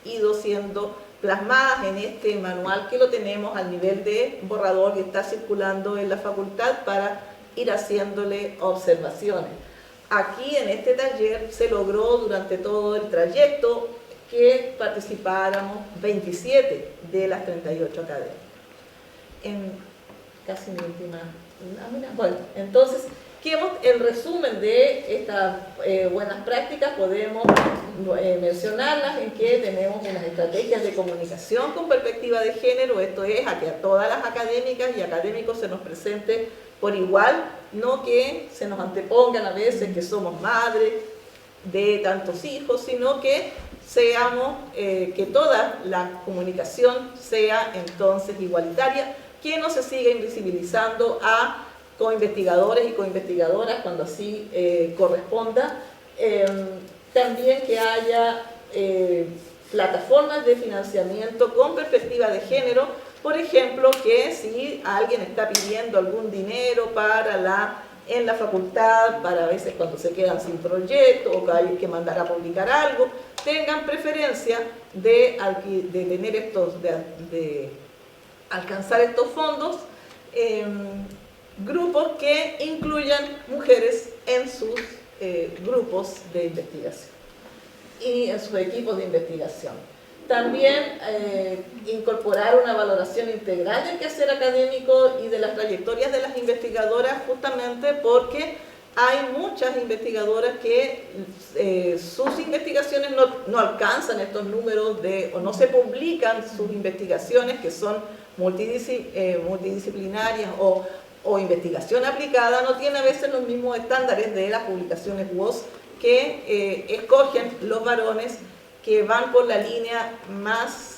Speaker 4: ido siendo plasmadas en este manual, que lo tenemos al nivel de borrador y está circulando en la facultad para ir haciéndole observaciones. Aquí en este taller se logró durante todo el trayecto que participáramos 27 de las 38 academias. En casi mi última lámina. Bueno, entonces, el resumen de estas buenas prácticas podemos mencionarlas en que tenemos unas estrategias de comunicación con perspectiva de género. Esto es a que a todas las académicas y académicos se nos presente por igual, no que se nos antepongan a veces que somos madres de tantos hijos, sino que que toda la comunicación sea entonces igualitaria, que no se siga invisibilizando a coinvestigadores y coinvestigadoras cuando así corresponda. También que haya plataformas de financiamiento con perspectiva de género. Por ejemplo, que si alguien está pidiendo algún dinero en la facultad, para a veces cuando se quedan sin proyecto o que hay que mandar a publicar algo, tengan preferencia de alcanzar estos fondos, grupos que incluyan mujeres en sus grupos de investigación y en sus equipos de investigación. También incorporar una valoración integral del quehacer académico y de las trayectorias de las investigadoras, justamente porque hay muchas investigadoras que sus investigaciones no alcanzan estos números o no se publican sus investigaciones, que son multidisciplinarias o investigación aplicada, no tiene a veces los mismos estándares de las publicaciones WOS que escogen los varones, que van por la línea más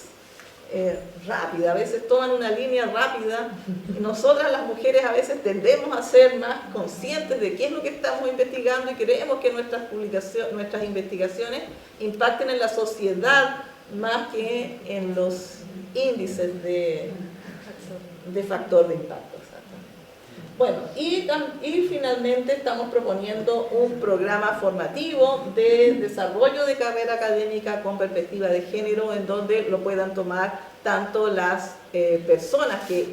Speaker 4: rápida. A veces toman una línea rápida. Nosotras las mujeres a veces tendemos a ser más conscientes de qué es lo que estamos investigando y queremos que nuestras investigaciones impacten en la sociedad más que en los índices de factor de impacto. Bueno, y finalmente estamos proponiendo un programa formativo de desarrollo de carrera académica con perspectiva de género, en donde lo puedan tomar tanto las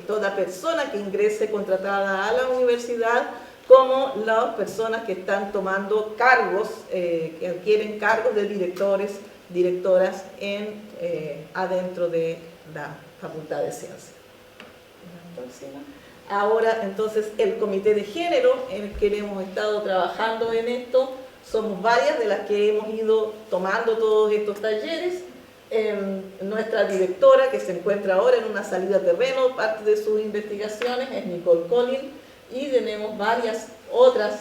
Speaker 4: toda persona que ingrese contratada a la universidad, como las personas que están tomando cargos, que adquieren cargos de directoras adentro de la Facultad de Ciencias. Ahora, entonces, el comité de género en el que hemos estado trabajando en esto, somos varias de las que hemos ido tomando todos estos talleres. Nuestra directora, que se encuentra ahora en una salida a terreno, parte de sus investigaciones, es Nicole Collin, y tenemos varias otras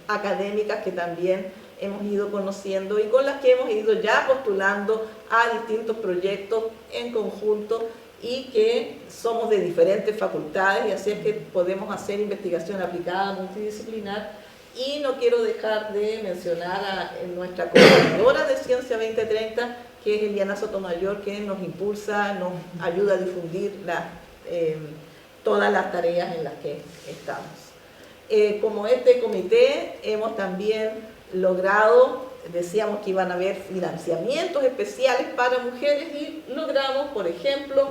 Speaker 4: académicas que también hemos ido conociendo y con las que hemos ido ya postulando a distintos proyectos en conjunto. y que somos de diferentes facultades y así es que podemos hacer investigación aplicada multidisciplinar. Y no quiero dejar de mencionar a nuestra coordinadora de Ciencia 2030, que es Eliana Sotomayor, que nos impulsa, nos ayuda a difundir todas las tareas en las que estamos. Como este comité hemos también logrado, decíamos que iban a haber financiamientos especiales para mujeres y logramos, por ejemplo,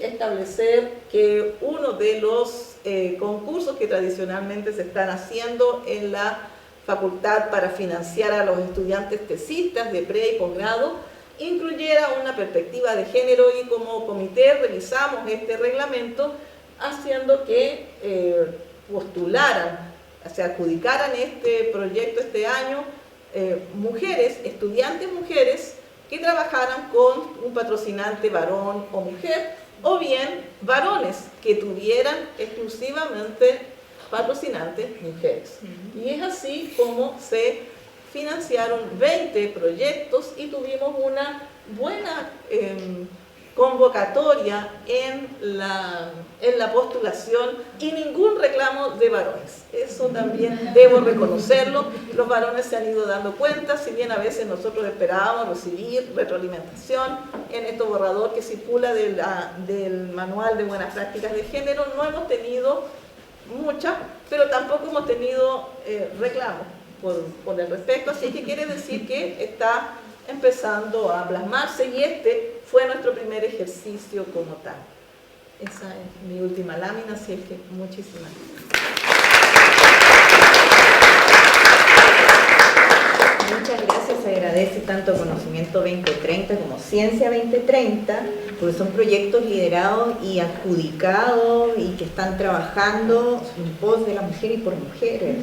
Speaker 4: establecer que uno de los concursos que tradicionalmente se están haciendo en la facultad para financiar a los estudiantes tesistas de pre y posgrado incluyera una perspectiva de género, y como comité revisamos este reglamento haciendo que postularan, se adjudicaran este proyecto este año mujeres, estudiantes mujeres que trabajaran con un patrocinante varón o mujer, o bien varones que tuvieran exclusivamente patrocinantes mujeres. Y es así como se financiaron 20 proyectos y tuvimos una buena convocatoria en la postulación y ningún reclamo de varones. Eso también debo reconocerlo. Los varones se han ido dando cuenta, si bien a veces nosotros esperábamos recibir retroalimentación en este borrador que circula del Manual de Buenas Prácticas de Género. No hemos tenido muchas, pero tampoco hemos tenido reclamos por el respecto, así que quiere decir que está empezando a plasmarse y este fue nuestro primer ejercicio como tal. Esa es mi última lámina, así es que muchísimas gracias.
Speaker 1: Muchas gracias, se agradece tanto Conocimiento 2030 como Ciencia 2030, porque son proyectos liderados y adjudicados y que están trabajando en pos de la mujer y por mujeres,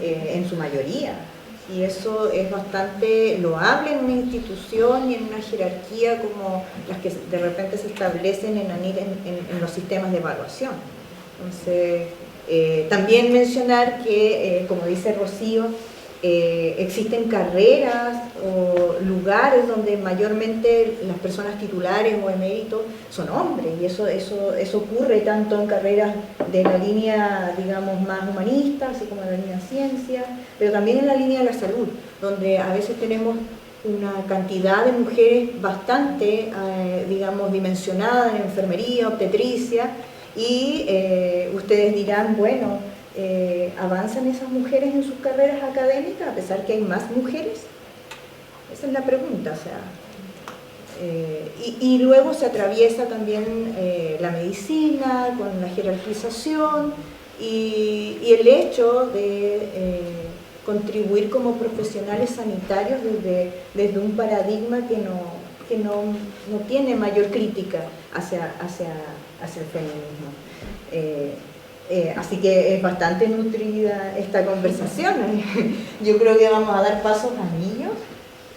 Speaker 1: en su mayoría. Y eso es bastante loable en una institución y en una jerarquía como las que de repente se establecen en los sistemas de evaluación. Entonces, también mencionar que, como dice Rocío, existen carreras o lugares donde mayormente las personas titulares o eméritos son hombres, y eso ocurre tanto en carreras de la línea, digamos, más humanista, así como en la línea ciencia, pero también en la línea de la salud, donde a veces tenemos una cantidad de mujeres bastante, digamos, dimensionada en enfermería, obstetricia, y ustedes dirán, bueno, ¿avanzan esas mujeres en sus carreras académicas a pesar que hay más mujeres? Esa es la pregunta, o sea, y luego se atraviesa también la medicina con la jerarquización y el hecho de contribuir como profesionales sanitarios desde un paradigma que no tiene mayor crítica hacia el feminismo. Así que es bastante nutrida esta conversación. Yo creo que vamos a dar pasos a niños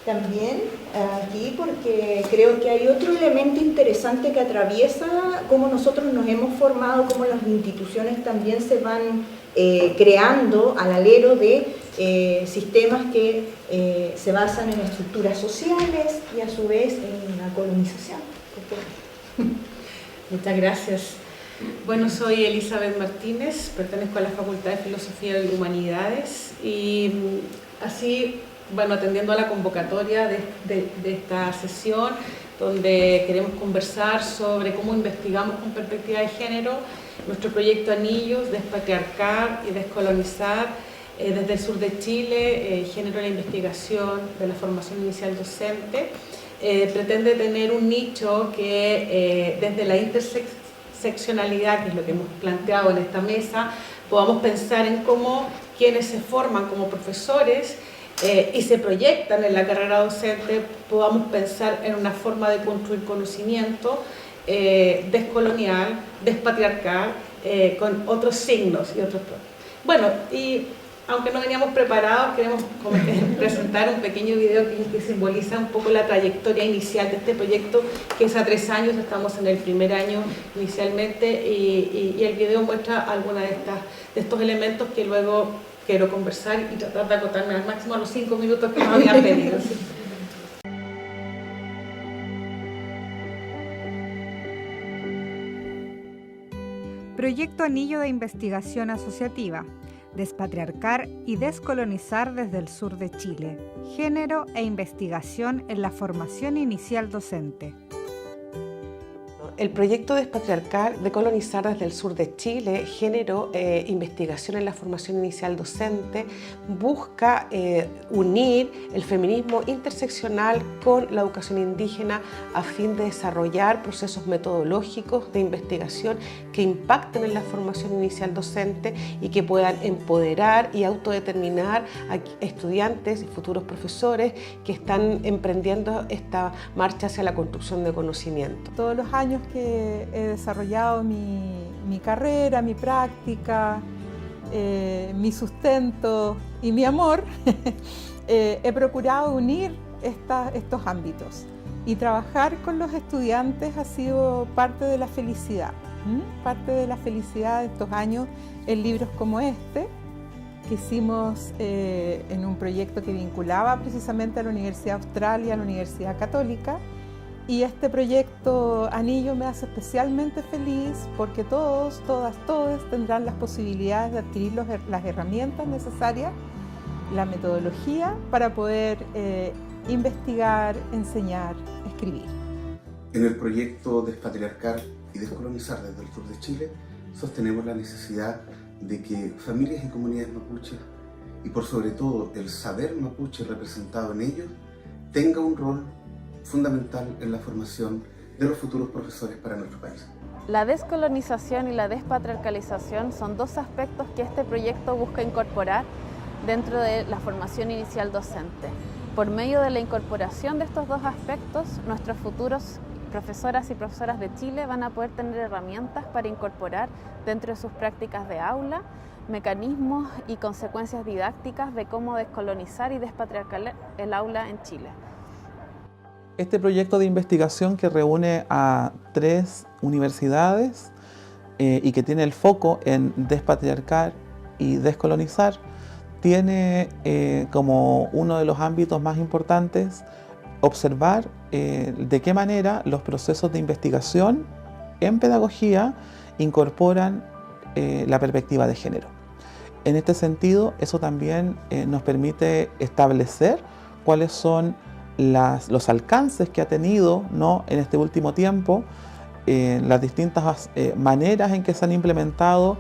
Speaker 1: también aquí, porque creo que hay otro elemento interesante que atraviesa cómo nosotros nos hemos formado, cómo las instituciones también se van creando al alero de sistemas que se basan en estructuras sociales y a su vez en la colonización.
Speaker 5: Muchas gracias. Bueno, soy Elizabeth Martínez, pertenezco a la Facultad de Filosofía y Humanidades y así, bueno, atendiendo a la convocatoria de esta sesión, donde queremos conversar sobre cómo investigamos con perspectiva de género nuestro proyecto Anillos, Despatriarcar y Descolonizar desde el sur de Chile, género en la investigación de la formación inicial docente. Pretende tener un nicho que desde la interseccionalidad, que es lo que hemos planteado en esta mesa, podamos pensar en cómo quienes se forman como profesores y se proyectan en la carrera docente, podamos pensar en una forma de construir conocimiento descolonial, despatriarcal, con otros signos y otros... Bueno, y aunque no veníamos preparados, queremos presentar un pequeño video que simboliza un poco la trayectoria inicial de este proyecto, que es a 3 años, estamos en el primer año inicialmente, y el video muestra algunos de estos elementos que luego quiero conversar y tratar de acotarme al máximo a los 5 minutos que nos habían pedido. ¿Sí?
Speaker 6: Proyecto Anillo de Investigación Asociativa. Despatriarcar y descolonizar desde el sur de Chile. Género e investigación en la formación inicial docente.
Speaker 7: El proyecto Despatriarcar, decolonizar desde el sur de Chile, género e investigación en la formación inicial docente, busca unir el feminismo interseccional con la educación indígena a fin de desarrollar procesos metodológicos de investigación que impacten en la formación inicial docente y que puedan empoderar y autodeterminar a estudiantes y futuros profesores que están emprendiendo esta marcha hacia la construcción de conocimiento.
Speaker 8: Todos los años que he desarrollado mi carrera, mi práctica, mi sustento y mi amor, he procurado unir estos ámbitos. Y trabajar con los estudiantes ha sido parte de la felicidad. Parte de la felicidad de estos años en libros como este, que hicimos en un proyecto que vinculaba precisamente a la Universidad Austral y a la Universidad Católica. Y este proyecto Anillo me hace especialmente feliz porque todos, todas, todos tendrán las posibilidades de adquirir las herramientas necesarias, la metodología para poder investigar, enseñar, escribir.
Speaker 9: En el proyecto Despatriarcar y descolonizar desde el sur de Chile, sostenemos la necesidad de que familias y comunidades mapuches, y por sobre todo el saber mapuche representado en ellos, tenga un rol fundamental en la formación de los futuros profesores para nuestro país.
Speaker 10: La descolonización y la despatriarcalización son dos aspectos que este proyecto busca incorporar dentro de la formación inicial docente. Por medio de la incorporación de estos dos aspectos, nuestros futuros profesoras y profesoras de Chile van a poder tener herramientas para incorporar dentro de sus prácticas de aula mecanismos y consecuencias didácticas de cómo descolonizar y despatriarcar el aula en Chile.
Speaker 11: Este proyecto de investigación que reúne a 3 universidades y que tiene el foco en despatriarcar y descolonizar, tiene como uno de los ámbitos más importantes observar de qué manera los procesos de investigación en pedagogía incorporan la perspectiva de género. En este sentido, eso también nos permite establecer cuáles son los alcances que ha tenido, ¿no?, en este último tiempo, las distintas maneras en que se han implementado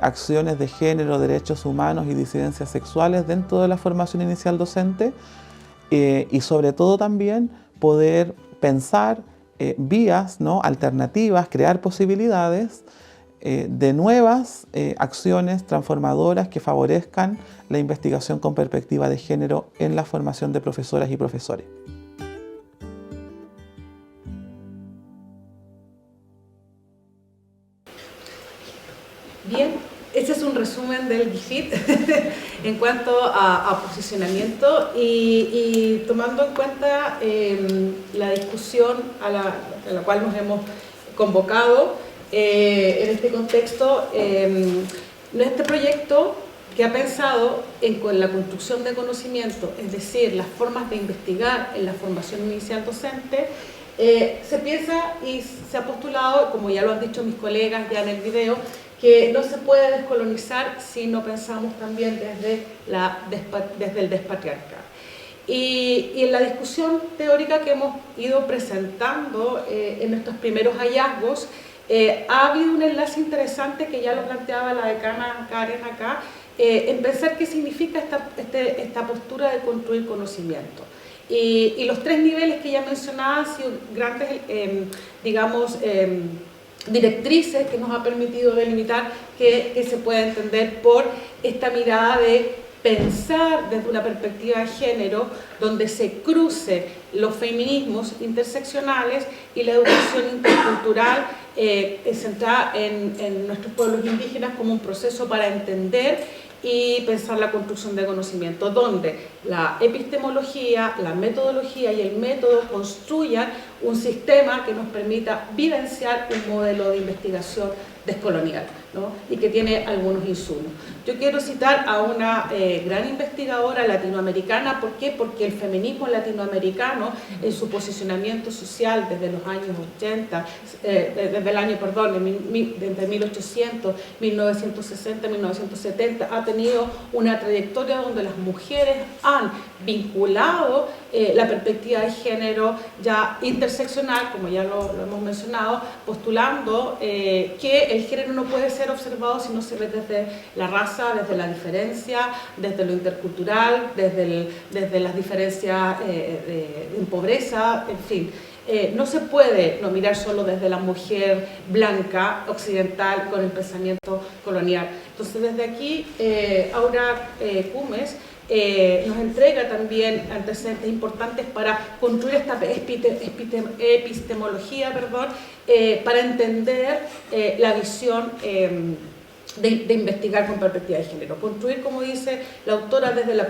Speaker 11: acciones de género, derechos humanos y disidencias sexuales dentro de la formación inicial docente y sobre todo también poder pensar vías, ¿no?, alternativas, crear posibilidades de nuevas acciones transformadoras que favorezcan la investigación con perspectiva de género en la formación de profesoras y profesores.
Speaker 5: Bien, este es un resumen del GIFIT en cuanto a posicionamiento y tomando en cuenta la discusión a la cual nos hemos convocado en este contexto, este proyecto que ha pensado en la construcción de conocimiento, es decir, las formas de investigar en la formación inicial docente, se piensa y se ha postulado, como ya lo han dicho mis colegas ya en el video, que no se puede descolonizar si no pensamos también desde el despatriarcado. Y en la discusión teórica que hemos ido presentando en nuestros primeros hallazgos, ha habido un enlace interesante que ya lo planteaba la decana Karen acá, en pensar qué significa esta postura de construir conocimiento. Y los 3 niveles que ya mencionaba han sido grandes, digamos, directrices que nos ha permitido delimitar que se puede entender por esta mirada de pensar desde una perspectiva de género donde se cruce los feminismos interseccionales y la educación intercultural centrada en nuestros pueblos indígenas como un proceso para entender y pensar la construcción de conocimiento, donde la epistemología, la metodología y el método construyan un sistema que nos permita vivenciar un modelo de investigación descolonial. ¿no? Y que tiene algunos insumos. Yo quiero citar a una gran investigadora latinoamericana. ¿Por qué? Porque el feminismo latinoamericano, en su posicionamiento social desde los años 80, desde 1800, 1960, 1970, ha tenido una trayectoria donde las mujeres han vinculado la perspectiva de género ya interseccional, como ya lo hemos mencionado, postulando que el género no puede ser observado si no se ve desde la raza, desde la diferencia, desde lo intercultural, desde las diferencias en pobreza, en fin. No se puede no mirar solo desde la mujer blanca, occidental, con el pensamiento colonial. Entonces, desde aquí, Aura Cumes nos entrega también antecedentes importantes para construir esta epistemología, para entender la visión de investigar con perspectiva de género. Construir, como dice la autora, desde la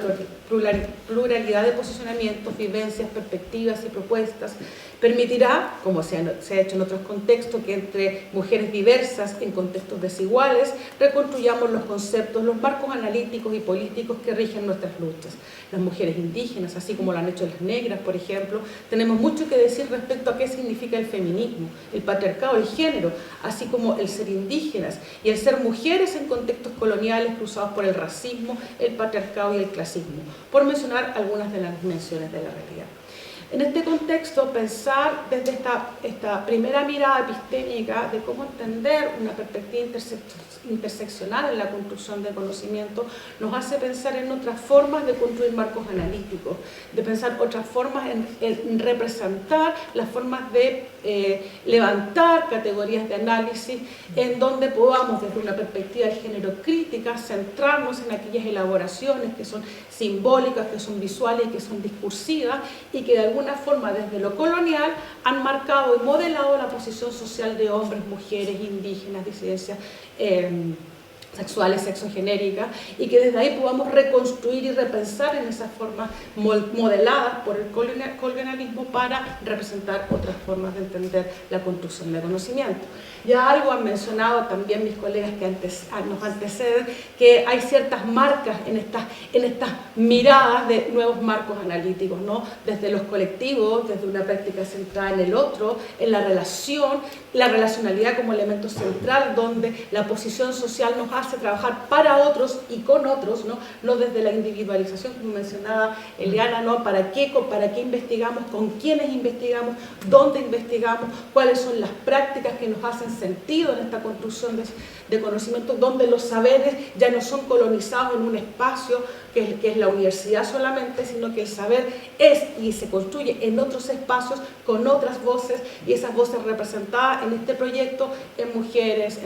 Speaker 5: pluralidad de posicionamientos, vivencias, perspectivas y propuestas, permitirá, como se ha hecho en otros contextos, que entre mujeres diversas en contextos desiguales reconstruyamos los conceptos, los marcos analíticos y políticos que rigen nuestras luchas. Las mujeres indígenas, así como lo han hecho las negras, por ejemplo, tenemos mucho que decir respecto a qué significa el feminismo, el patriarcado, el género, así como el ser indígenas y el ser mujeres en contextos coloniales cruzados por el racismo, el patriarcado y el clasismo, por mencionar algunas de las dimensiones de la realidad. En este contexto, pensar desde esta primera mirada epistémica de cómo entender una perspectiva interseccional en la construcción de conocimiento nos hace pensar en otras formas de construir marcos analíticos, de pensar otras formas en representar las formas de levantar categorías de análisis en donde podamos, desde una perspectiva de género crítica, centrarnos en aquellas elaboraciones que son simbólicas, que son visuales y que son discursivas y que de alguna forma desde lo colonial han marcado y modelado la posición social de hombres, mujeres, indígenas, disidencias sexuales, sexogenéricas, y que desde ahí podamos reconstruir y repensar en esas formas modeladas por el colonialismo para representar otras formas de entender la construcción de conocimiento. Ya algo han mencionado también mis colegas que nos anteceden, que hay ciertas marcas en estas miradas de nuevos marcos analíticos, ¿no? Desde los colectivos, desde una práctica centrada en el otro, en la relación, la relacionalidad como elemento central, donde la posición social nos hace trabajar para otros y con otros, no desde la individualización, como mencionaba Eliana, ¿no? ¿Para qué investigamos? ¿Con quiénes investigamos? ¿Dónde investigamos? ¿Cuáles son las prácticas que nos hacen sentido en esta construcción de conocimiento, donde los saberes ya no son colonizados en un espacio que es la universidad solamente, sino que el saber es y se construye en otros espacios con otras voces, y esas voces representadas en este proyecto en mujeres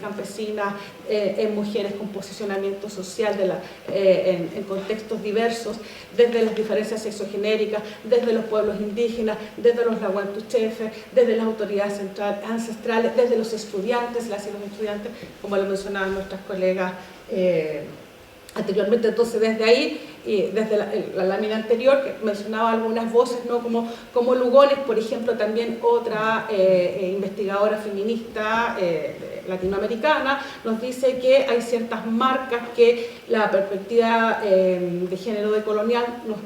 Speaker 5: campesinas, en mujeres con posicionamiento social en contextos diversos, desde las diferencias sexogenéricas, desde los pueblos indígenas, desde los laguantuchefes, desde las autoridades ancestrales, desde los estudiantes, las y los estudiantes, como lo mencionaban nuestras colegas anteriormente. Entonces, desde ahí, y desde la lámina anterior, que mencionaba algunas voces, ¿no? como Lugones, por ejemplo, también otra investigadora feminista latinoamericana, nos dice que hay ciertas marcas que la perspectiva de género decolonial nos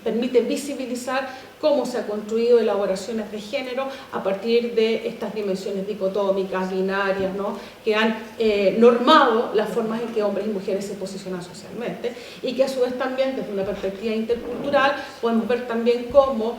Speaker 5: permite visibilizar cómo se han construido elaboraciones de género a partir de estas dimensiones dicotómicas, binarias, ¿no? Que han normado las formas en que hombres y mujeres se posicionan socialmente, y que a su vez también desde una perspectiva intercultural podemos ver también cómo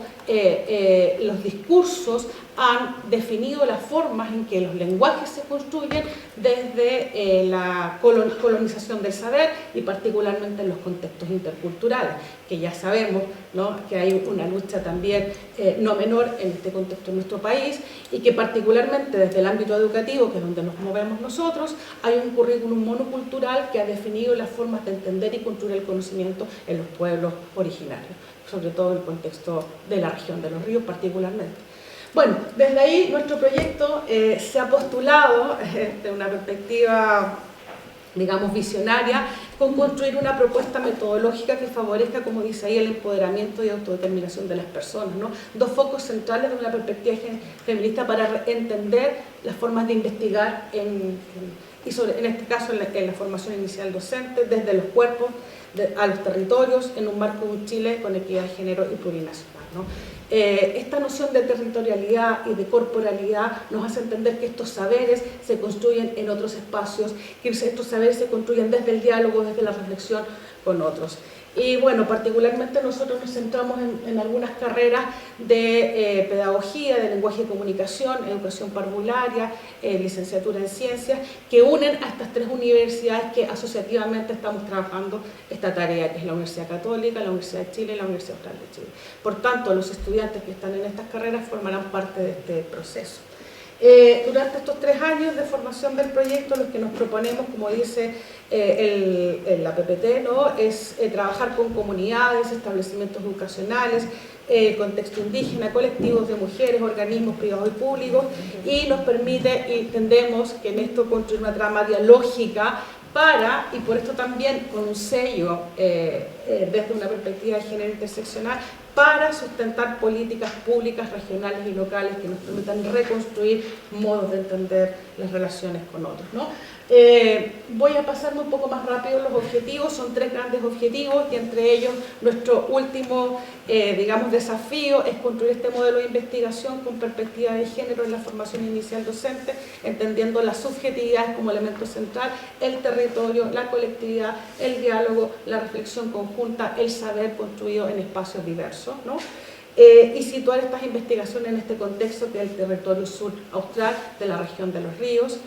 Speaker 5: los discursos han definido las formas en que los lenguajes se construyen desde la colonización del saber, y particularmente en los contextos interculturales, que ya sabemos, ¿no? Que hay una lucha también no menor en este contexto en nuestro país, y que particularmente desde el ámbito educativo, que es donde nos movemos nosotros, hay un currículum monocultural que ha definido las formas de entender y construir el conocimiento en los pueblos originarios, sobre todo en el contexto de la región de los ríos particularmente. Bueno, desde ahí nuestro proyecto se ha postulado desde una perspectiva, digamos, visionaria, con construir una propuesta metodológica que favorezca, como dice ahí, el empoderamiento y autodeterminación de las personas, ¿no? Dos focos centrales de una perspectiva feminista para entender las formas de investigar y en este caso en la formación inicial docente, desde los cuerpos a los territorios, en un marco de un Chile con equidad de género y plurinacional, ¿no? Esta noción de territorialidad y de corporalidad nos hace entender que estos saberes se construyen en otros espacios, que estos saberes se construyen desde el diálogo, desde la reflexión con otros. Y bueno, particularmente nosotros nos centramos en algunas carreras de pedagogía, de lenguaje y comunicación, educación parvularia, licenciatura en ciencias, que unen a estas tres universidades que asociativamente estamos trabajando esta tarea, que es la Universidad Católica, la Universidad de Chile y la Universidad Austral de Chile. Por tanto, los estudiantes que están en estas carreras formarán parte de este proceso. Durante estos 3 años de formación del proyecto, lo que nos proponemos, como dice la PPT, ¿no?, es trabajar con comunidades, establecimientos educacionales, contexto indígena, colectivos de mujeres, organismos privados y públicos, y nos permite, y entendemos que en esto construir una trama dialógica y por esto también con un sello desde una perspectiva de género interseccional, para sustentar políticas públicas, regionales y locales que nos permitan reconstruir modos de entender las relaciones con otros, ¿no? Voy a pasarme un poco más rápido los objetivos. Son 3 grandes objetivos y entre ellos nuestro último, digamos, desafío es construir este modelo de investigación con perspectiva de género en la formación inicial docente, entendiendo las subjetividades como elemento central, el territorio, la colectividad, el diálogo, la reflexión conjunta, el saber construido en espacios diversos, ¿no? Y situar estas investigaciones en este contexto que es el territorio sur austral de la región de los ríos.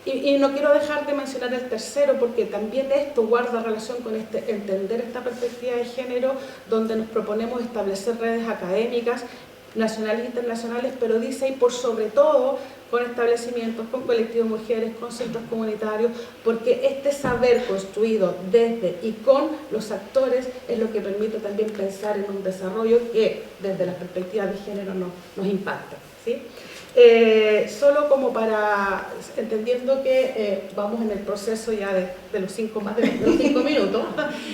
Speaker 5: Y no quiero dejar de mencionar el tercero, porque también esto guarda relación con entender esta perspectiva de género, donde nos proponemos establecer redes académicas nacionales e internacionales, pero dice, y por sobre todo, con establecimientos, con colectivos de mujeres, con centros comunitarios, porque este saber construido desde y con los actores es lo que permite también pensar en un desarrollo que desde la perspectiva de género nos impacta, ¿sí? Solo como para, entendiendo que vamos en el proceso ya de los 5 minutos,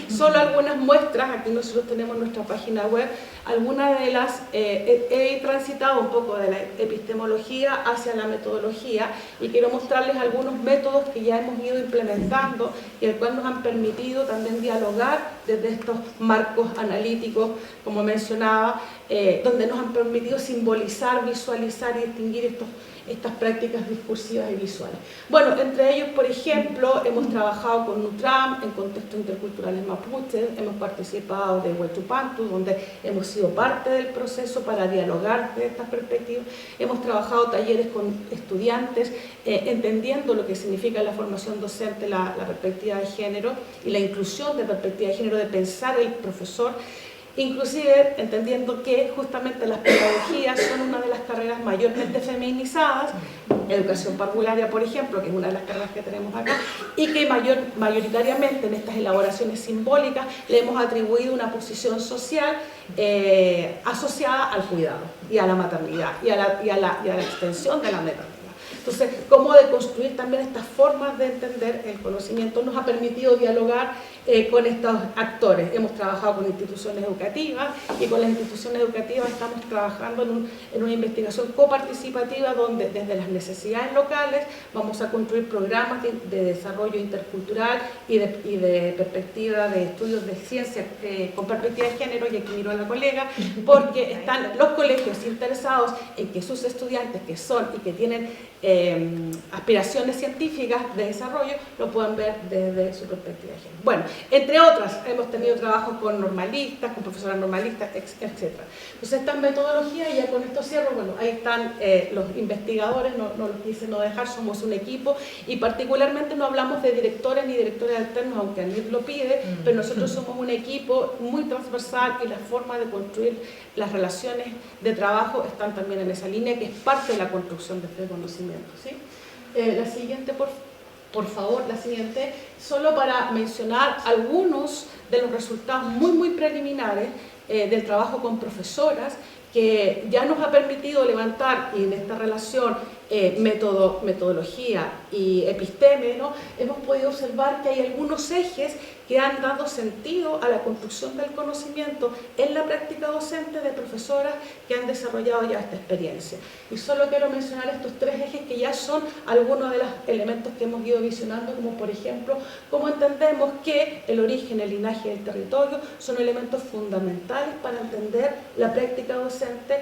Speaker 5: solo algunas muestras. Aquí nosotros tenemos nuestra página web, algunas de las, he transitado un poco de la epistemología hacia la metodología y quiero mostrarles algunos métodos que ya hemos ido implementando y el cual nos han permitido también dialogar desde estos marcos analíticos, como mencionaba, donde nos han permitido simbolizar, visualizar y distinguir estas prácticas discursivas y visuales. Bueno, entre ellos, por ejemplo, hemos trabajado con Nutram en contextos interculturales mapuches, hemos participado de Huetupantu, donde hemos sido parte del proceso para dialogar de estas perspectivas, hemos trabajado talleres con estudiantes, entendiendo lo que significa la formación docente, la perspectiva de género y la inclusión de perspectiva de género, de pensar el profesor, inclusive entendiendo que justamente las pedagogías son una de las carreras mayormente feminizadas, educación parvularia, por ejemplo, que es una de las carreras que tenemos acá, y que mayoritariamente en estas elaboraciones simbólicas le hemos atribuido una posición social asociada al cuidado y a la maternidad y a la extensión de la maternidad. Entonces, cómo deconstruir también estas formas de entender el conocimiento nos ha permitido dialogar con estos actores. Hemos trabajado con instituciones educativas y con las instituciones educativas estamos trabajando en una investigación coparticipativa donde desde las necesidades locales vamos a construir programas de desarrollo intercultural y de perspectiva de estudios de ciencia con perspectiva de género, y aquí miro a la colega, porque están los colegios interesados en que sus estudiantes que son y que tienen aspiraciones científicas de desarrollo lo puedan ver desde su perspectiva de género. Bueno, entre otras, hemos tenido trabajos con normalistas, con profesoras normalistas, etc. Entonces, esta metodología, y ya con esto cierro, bueno, ahí están los investigadores, no los quise no dejar, somos un equipo, y particularmente no hablamos de directores ni directores alternos, aunque Anit lo pide, pero nosotros somos un equipo muy transversal y la forma de construir las relaciones de trabajo están también en esa línea, que es parte de la construcción de este conocimiento, ¿sí? La siguiente, por favor, la siguiente, solo para mencionar algunos de los resultados muy preliminares del trabajo con profesoras que ya nos ha permitido levantar, y en esta relación metodología y episteme, ¿no? Hemos podido observar que hay algunos ejes que han dado sentido a la construcción del conocimiento en la práctica docente de profesoras que han desarrollado ya esta experiencia. Y solo quiero mencionar estos 3 ejes que ya son algunos de los elementos que hemos ido visionando, como por ejemplo, cómo entendemos que el origen, el linaje y el territorio son elementos fundamentales para entender la práctica docente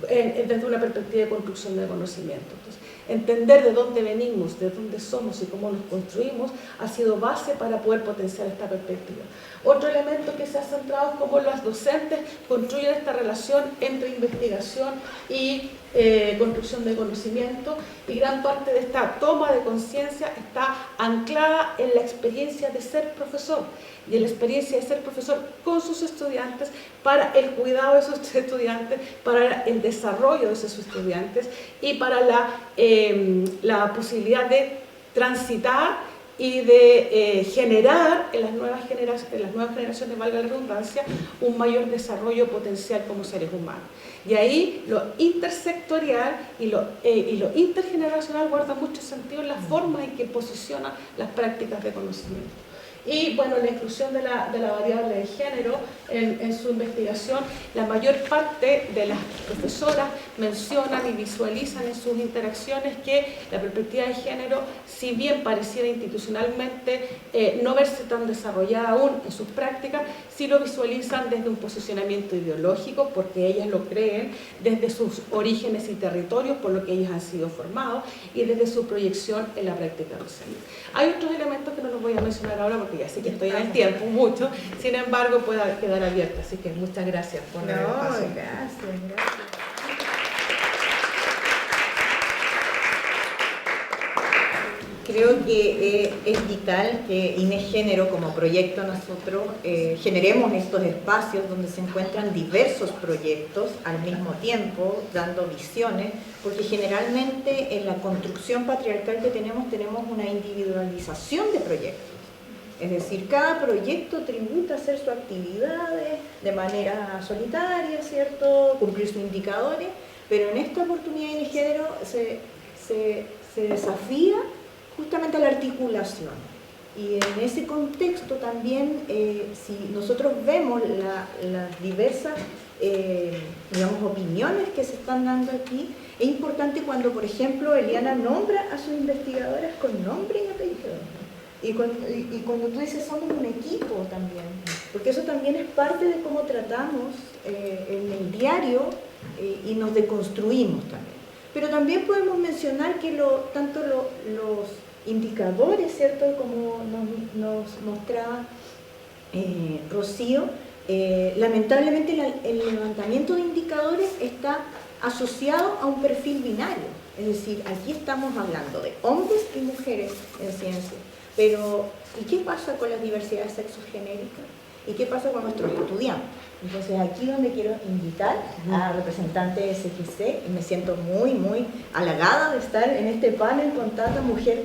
Speaker 5: desde una perspectiva de construcción de conocimiento. Entonces, entender de dónde venimos, de dónde somos y cómo nos construimos ha sido base para poder potenciar esta perspectiva. Otro elemento que se ha centrado es cómo los docentes construyen esta relación entre investigación y construcción de conocimiento, y gran parte de esta toma de conciencia está anclada en la experiencia de ser profesor y en la experiencia de ser profesor con sus estudiantes, para el cuidado de sus estudiantes, para el desarrollo de sus estudiantes y para la posibilidad de transitar y de generar en las nuevas generaciones, valga la redundancia, un mayor desarrollo potencial como seres humanos. Y ahí lo intersectorial y lo intergeneracional guarda mucho sentido en la forma en que posicionan las prácticas de conocimiento. Y bueno, la inclusión de la variable de género en su investigación, la mayor parte de las profesoras mencionan y visualizan en sus interacciones que la perspectiva de género, si bien pareciera institucionalmente no verse tan desarrollada aún en sus prácticas, sí lo visualizan desde un posicionamiento ideológico, porque ellas lo creen, desde sus orígenes y territorios, por lo que ellas han sido formados, y desde su proyección en la práctica docente. Hay otros elementos que no los voy a mencionar ahora porque ya sé que estoy en el tiempo mucho, sin embargo puede quedar abierta, así que muchas gracias por el espacio.
Speaker 1: Gracias. Creo que es vital que INEGénero como proyecto nosotros generemos estos espacios donde se encuentran diversos proyectos al mismo tiempo, dando visiones, porque generalmente en la construcción patriarcal que tenemos una individualización de proyectos. Es decir, cada proyecto tributa a hacer sus actividades de manera solitaria, ¿cierto? Cumplir sus indicadores, pero en esta oportunidad INEGénero se desafía justamente a la articulación. Y en ese contexto también, si nosotros vemos las diversas digamos, opiniones que se están dando aquí, es importante cuando, por ejemplo, Eliana nombra a sus investigadoras con nombre y apellido. Y cuando tú dices somos un equipo también, porque eso también es parte de cómo tratamos en el diario y nos deconstruimos también. Pero también podemos mencionar que tanto los indicadores, ¿cierto? Como nos mostraba Rocío, lamentablemente el levantamiento de indicadores está asociado a un perfil binario. Es decir, aquí estamos hablando de hombres y mujeres en ciencia. Pero, ¿y qué pasa con las diversidades sexogenéricas? ¿Y qué pasa con nuestros estudiantes? Entonces, aquí donde quiero invitar a representantes de SGC, y me siento muy, muy halagada de estar en este panel con tanta mujer,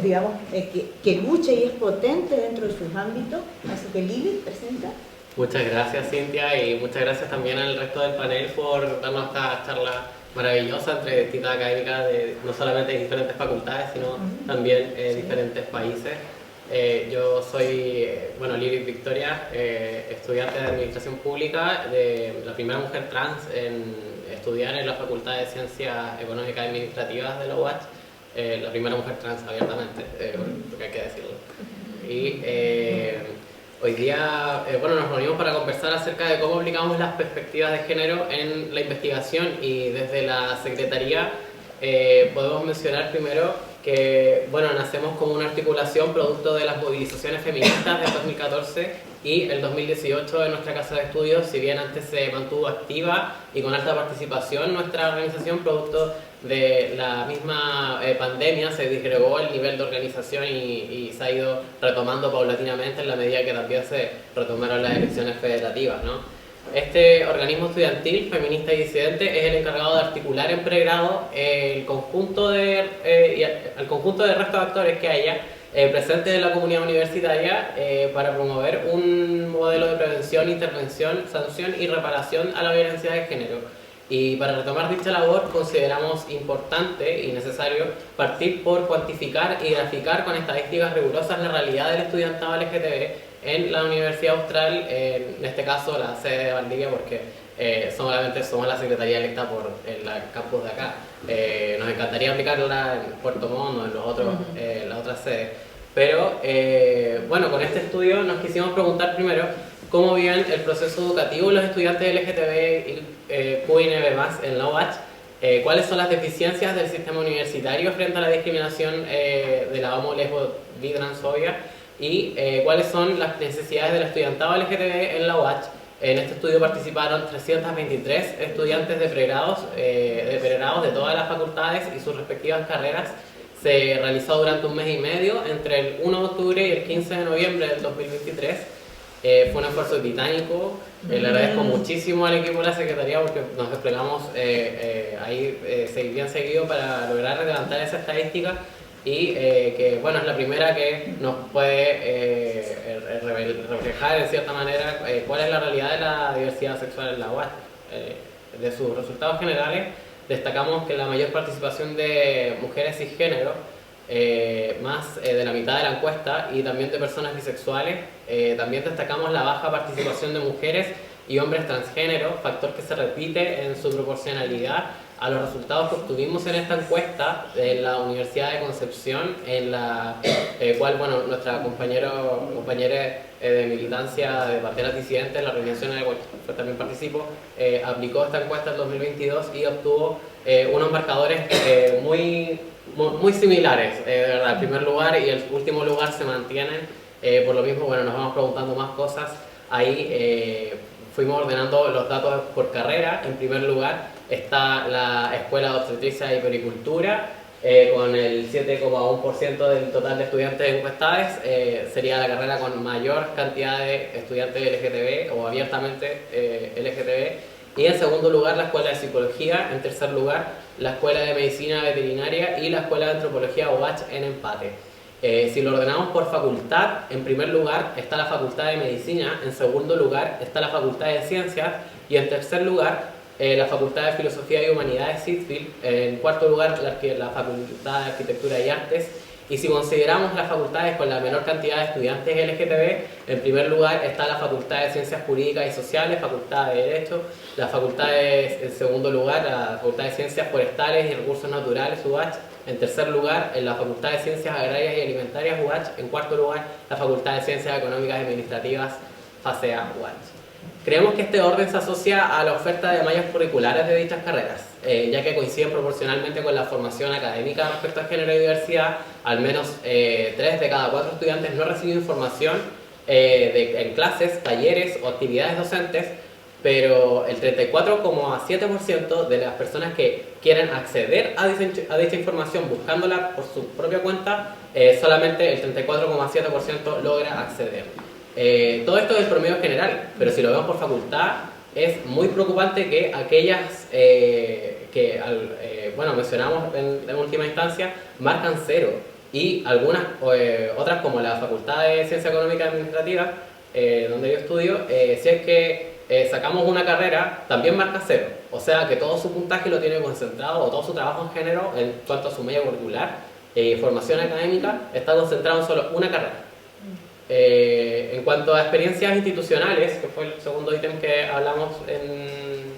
Speaker 1: digamos, que lucha y es potente dentro de sus ámbitos. Así que Lili, presenta.
Speaker 12: Muchas gracias, Cintia, y muchas gracias también al resto del panel por darnos esta charla maravillosa entre distintas académicas de no solamente de diferentes facultades, sino también diferentes países. Yo soy, Lili Victoria, estudiante de Administración Pública, la primera mujer trans en estudiar en la Facultad de Ciencias Económicas y Administrativas de la UACH, la primera mujer trans abiertamente, porque hay que decirlo. Y hoy día nos reunimos para conversar acerca de cómo aplicamos las perspectivas de género en la investigación, y desde la Secretaría podemos mencionar primero que nacemos como una articulación producto de las movilizaciones feministas del 2014 y el 2018 en nuestra casa de estudios. Si bien antes se mantuvo activa y con alta participación nuestra organización, producto de la misma pandemia se disgregó el nivel de organización y se ha ido retomando paulatinamente en la medida que también se retomaron las elecciones federativas, ¿no? Este organismo estudiantil, feminista y disidente, es el encargado de articular en pregrado al conjunto de resto de actores que haya presentes en la comunidad universitaria para promover un modelo de prevención, intervención, sanción y reparación a la violencia de género. Y para retomar dicha labor consideramos importante y necesario partir por cuantificar y graficar con estadísticas rigurosas la realidad del estudiantado LGTB en la Universidad Austral, en este caso la sede de Valdivia, porque solamente somos la secretaría electa por el campus de acá. Nos encantaría aplicarla en Puerto Montt o en los otros, las otras sedes. Pero bueno, con este estudio nos quisimos preguntar primero cómo viven el proceso educativo los estudiantes LGTB y QINB+, en la UACH, cuáles son las deficiencias del sistema universitario frente a la discriminación de la homo, lesbo, bi, transfobia, y cuáles son las necesidades del estudiantado LGTB en la UACH. En este estudio participaron 323 estudiantes de pregrados de todas las facultades y sus respectivas carreras. Se realizó durante un mes y medio, entre el 1 de octubre y el 15 de noviembre del 2023. Fue un esfuerzo titánico. Le agradezco muchísimo al equipo de la Secretaría porque nos desplegamos ahí bien seguido para lograr levantar esa estadística y que bueno, es la primera que nos puede reflejar en cierta manera cuál es la realidad de la diversidad sexual en la UACH. De sus resultados generales destacamos que la mayor participación de mujeres cisgénero, más de la mitad de la encuesta, y también de personas bisexuales. También destacamos la baja participación de mujeres y hombres transgénero, factor que se repite en su proporcionalidad a los resultados que obtuvimos en esta encuesta de la Universidad de Concepción, en la cual, bueno, nuestra compañera de militancia de Banderas Disidentes, en la organización en la cual también participo, aplicó esta encuesta en 2022 y obtuvo unos marcadores muy similares, de verdad. El primer lugar y el último lugar se mantienen, por lo mismo, bueno, nos vamos preguntando más cosas. Ahí fuimos ordenando los datos por carrera. En primer lugar está la Escuela de Obstetricia y Pericultura, con el 7,1% del total de estudiantes encuestados. Sería la carrera con mayor cantidad de estudiantes LGTB o abiertamente LGTB. Y en segundo lugar la Escuela de Psicología. En tercer lugar la Escuela de Medicina Veterinaria y la Escuela de Antropología UACH en empate. Si lo ordenamos por facultad, en primer lugar está la Facultad de Medicina, en segundo lugar está la Facultad de Ciencias y en tercer lugar la Facultad de Filosofía y Humanidades SITFIL, en cuarto lugar la Facultad de Arquitectura y Artes. Y si consideramos las facultades con la menor cantidad de estudiantes LGTB, en primer lugar está la Facultad de Ciencias Jurídicas y Sociales, Facultad de Derecho, en segundo lugar la Facultad de Ciencias Forestales y Recursos Naturales, UACH, en tercer lugar en la Facultad de Ciencias Agrarias y Alimentarias, UACH, en cuarto lugar la Facultad de Ciencias Económicas y Administrativas, FACEA, UACH. Creemos que este orden se asocia a la oferta de mallas curriculares de dichas carreras, ya que coinciden proporcionalmente con la formación académica respecto a género y diversidad. Al menos 3 de cada 4 estudiantes no reciben información en clases, talleres o actividades docentes, pero el 34,7% de las personas que quieren acceder a dicha información buscándola por su propia cuenta, solamente el 34,7% logra acceder. Todo esto es el promedio general, pero si lo vemos por facultad, es muy preocupante que aquellas bueno, mencionamos en última instancia, marcan 0, y algunas otras, como la Facultad de Ciencia Económica y Administrativa, donde yo estudio, si es que sacamos una carrera, también marca 0, o sea que todo su puntaje lo tiene concentrado, o todo su trabajo en género en cuanto a su media curricular y formación académica está concentrado en solo una carrera. En cuanto a experiencias institucionales, que fue el segundo ítem que hablamos en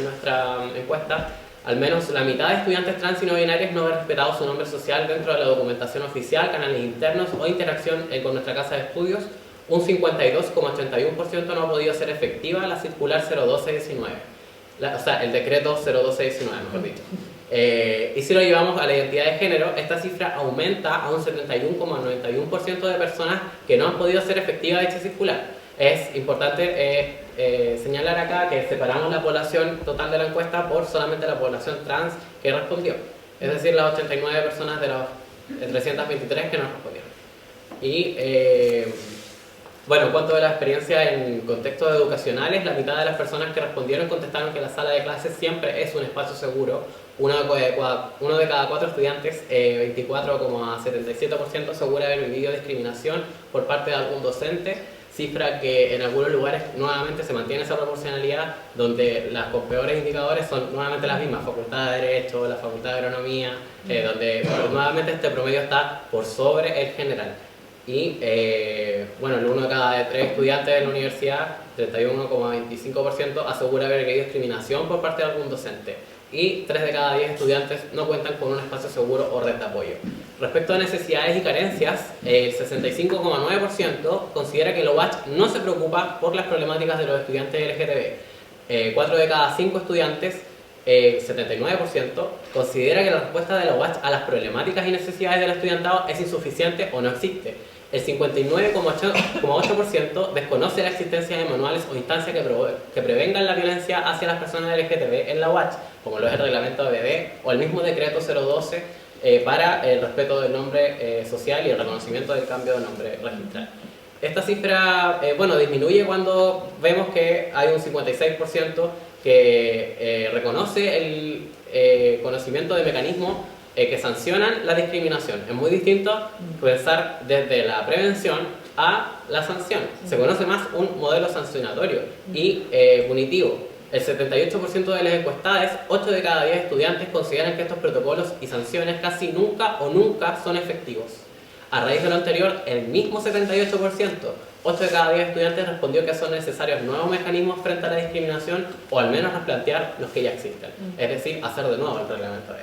Speaker 12: nuestra encuesta, al menos la mitad de estudiantes trans y no binarios no han respetado su nombre social dentro de la documentación oficial, canales internos o interacción con nuestra casa de estudios. Un 52,81% no ha podido ser efectiva la circular 01219, o sea, el decreto 01219, mejor dicho. Y si lo llevamos a la identidad de género, esta cifra aumenta a un 71,91% de personas que no han podido hacer efectiva dicha circular. Es importante señalar acá que separamos la población total de la encuesta por solamente la población trans que respondió, es decir, las 89 personas de los 323 que no respondieron. Y Bueno, en cuanto a la experiencia en contextos educacionales, la mitad de las personas que respondieron contestaron que la sala de clases siempre es un espacio seguro. Uno de cada 4 estudiantes, 24,77%, asegura haber vivido discriminación por parte de algún docente, cifra que en algunos lugares nuevamente se mantiene esa proporcionalidad, donde las con peores indicadores son nuevamente las mismas, Facultad de Derecho, la Facultad de Agronomía, donde nuevamente este promedio está por sobre el general. Y bueno, el 1 de cada 3 estudiantes de la universidad, 31,25%, asegura haber vivido discriminación por parte de algún docente. Y 3 de cada 10 estudiantes no cuentan con un espacio seguro o red de apoyo. Respecto a necesidades y carencias, el 65,9% considera que la UACH no se preocupa por las problemáticas de los estudiantes LGTB. 4 de cada 5 estudiantes, 79%, considera que la respuesta de la UACH a las problemáticas y necesidades del estudiantado es insuficiente o no existe. El 59,8% desconoce la existencia de manuales o instancias que prevengan la violencia hacia las personas LGTB en la UACH, como lo es el reglamento ABD o el mismo decreto 012 para el respeto del nombre social y el reconocimiento del cambio de nombre registral. Esta cifra bueno, disminuye cuando vemos que hay un 56% que reconoce el conocimiento de mecanismos que sancionan la discriminación. Es muy distinto pensar desde la prevención a la sanción. Se conoce más un modelo sancionatorio y punitivo. El 78% de las encuestadas, 8 de cada 10 estudiantes consideran que estos protocolos y sanciones casi nunca o nunca son efectivos. A raíz de lo anterior, el mismo 78%, 8 de cada 10 estudiantes respondió que son necesarios nuevos mecanismos frente a la discriminación o al menos replantear los que ya existen, es decir, hacer de nuevo el reglamento ABD.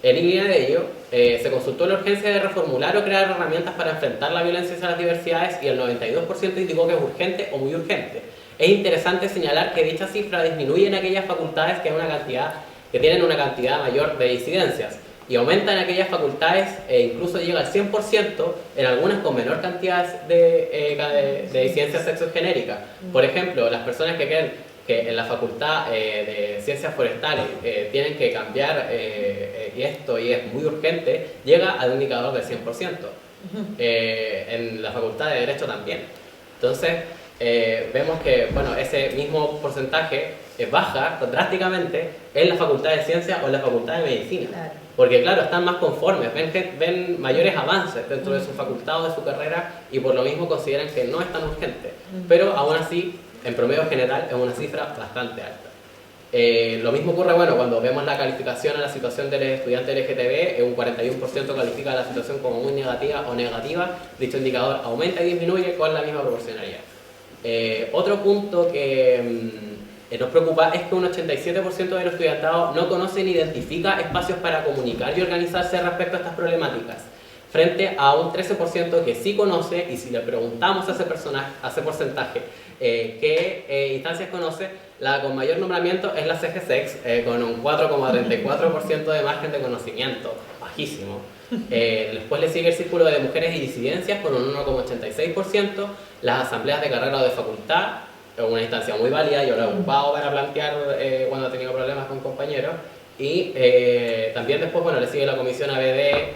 Speaker 12: En línea de ello, se consultó la urgencia de reformular o crear herramientas para enfrentar la violencia hacia las diversidades y el 92% indicó que es urgente o muy urgente. Es interesante señalar que dicha cifra disminuye en aquellas facultades que tienen una cantidad mayor de disidencias y aumenta en aquellas facultades e incluso llega al 100% en algunas con menor cantidad de disidencias sexogenéricas. Por ejemplo, las personas que creen que en la Facultad de Ciencias Forestales tienen que cambiar esto y es muy urgente, llega al indicador del 100%. En la Facultad de Derecho también. Entonces, vemos que bueno, ese mismo porcentaje baja drásticamente en la Facultad de Ciencias o en la Facultad de Medicina. Claro. Porque claro, están más conformes, ven mayores avances dentro de su facultad o de su carrera y por lo mismo consideran que no es tan urgente. Pero aún así, en promedio general, es una cifra bastante alta. Lo mismo ocurre bueno, cuando vemos la calificación a la situación del estudiante LGTB, un 41% califica la situación como muy negativa o negativa. Dicho indicador aumenta y disminuye con la misma proporcionalidad. Otro punto que nos preocupa es que un 87% de los estudiantados no conoce ni identifica espacios para comunicar y organizarse respecto a estas problemáticas, frente a un 13% que sí conoce, y si le preguntamos a ese porcentaje qué instancias conoce, la con mayor nombramiento es la CGSEX, con un 4,34% de margen de conocimiento, bajísimo. Después le sigue el Círculo de Mujeres y Disidencias con un 1,86%, las asambleas de carrera o de facultad, una instancia muy válida, yo lo he ocupado para plantear cuando he tenido problemas con compañeros, y también después bueno, le sigue la Comisión ABD,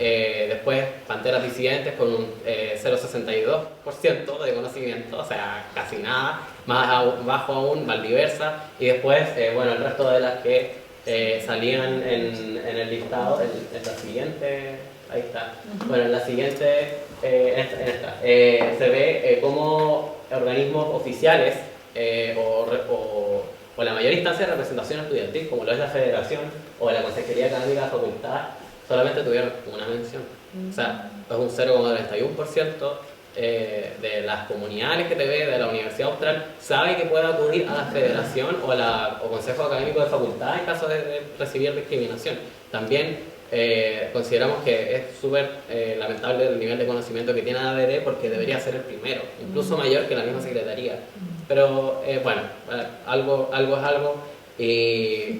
Speaker 12: después Panteras Disidentes con un 0,62% de conocimiento, o sea, casi nada, más bajo aún Valdiversa, y después bueno, el resto de las que salían en el listado, en la siguiente, ahí está, bueno, en la siguiente, en esta, se ve cómo organismos oficiales o la mayor instancia de representación estudiantil, como lo es la Federación o la Consejería Académica de Facultad, solamente tuvieron una mención. O sea, es un 0,91% de las comunidades LGTB de la Universidad Austral sabe que puede acudir a la Federación o Consejo Académico de Facultad en caso de recibir discriminación. También consideramos que es súper lamentable el nivel de conocimiento que tiene ABD porque debería ser el primero, incluso mayor que la misma Secretaría. Pero bueno, algo es algo y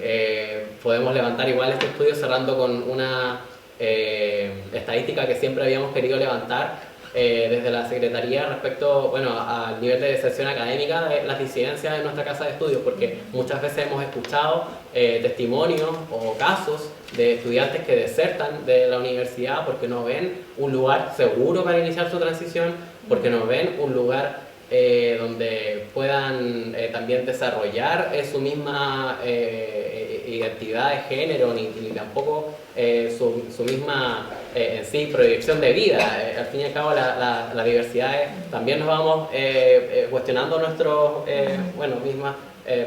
Speaker 12: podemos levantar igual este estudio cerrando con una estadística que siempre habíamos querido levantar desde la Secretaría respecto bueno, al nivel de deserción académica de las disidencias en nuestra casa de estudios, porque muchas veces hemos escuchado testimonios o casos de estudiantes que desertan de la universidad porque no ven un lugar seguro para iniciar su transición, porque no ven un lugar donde puedan también desarrollar su misma identidad de género, ni tampoco su misma en sí proyección de vida. Al fin y al cabo la diversidad también nos vamos cuestionando nuestro misma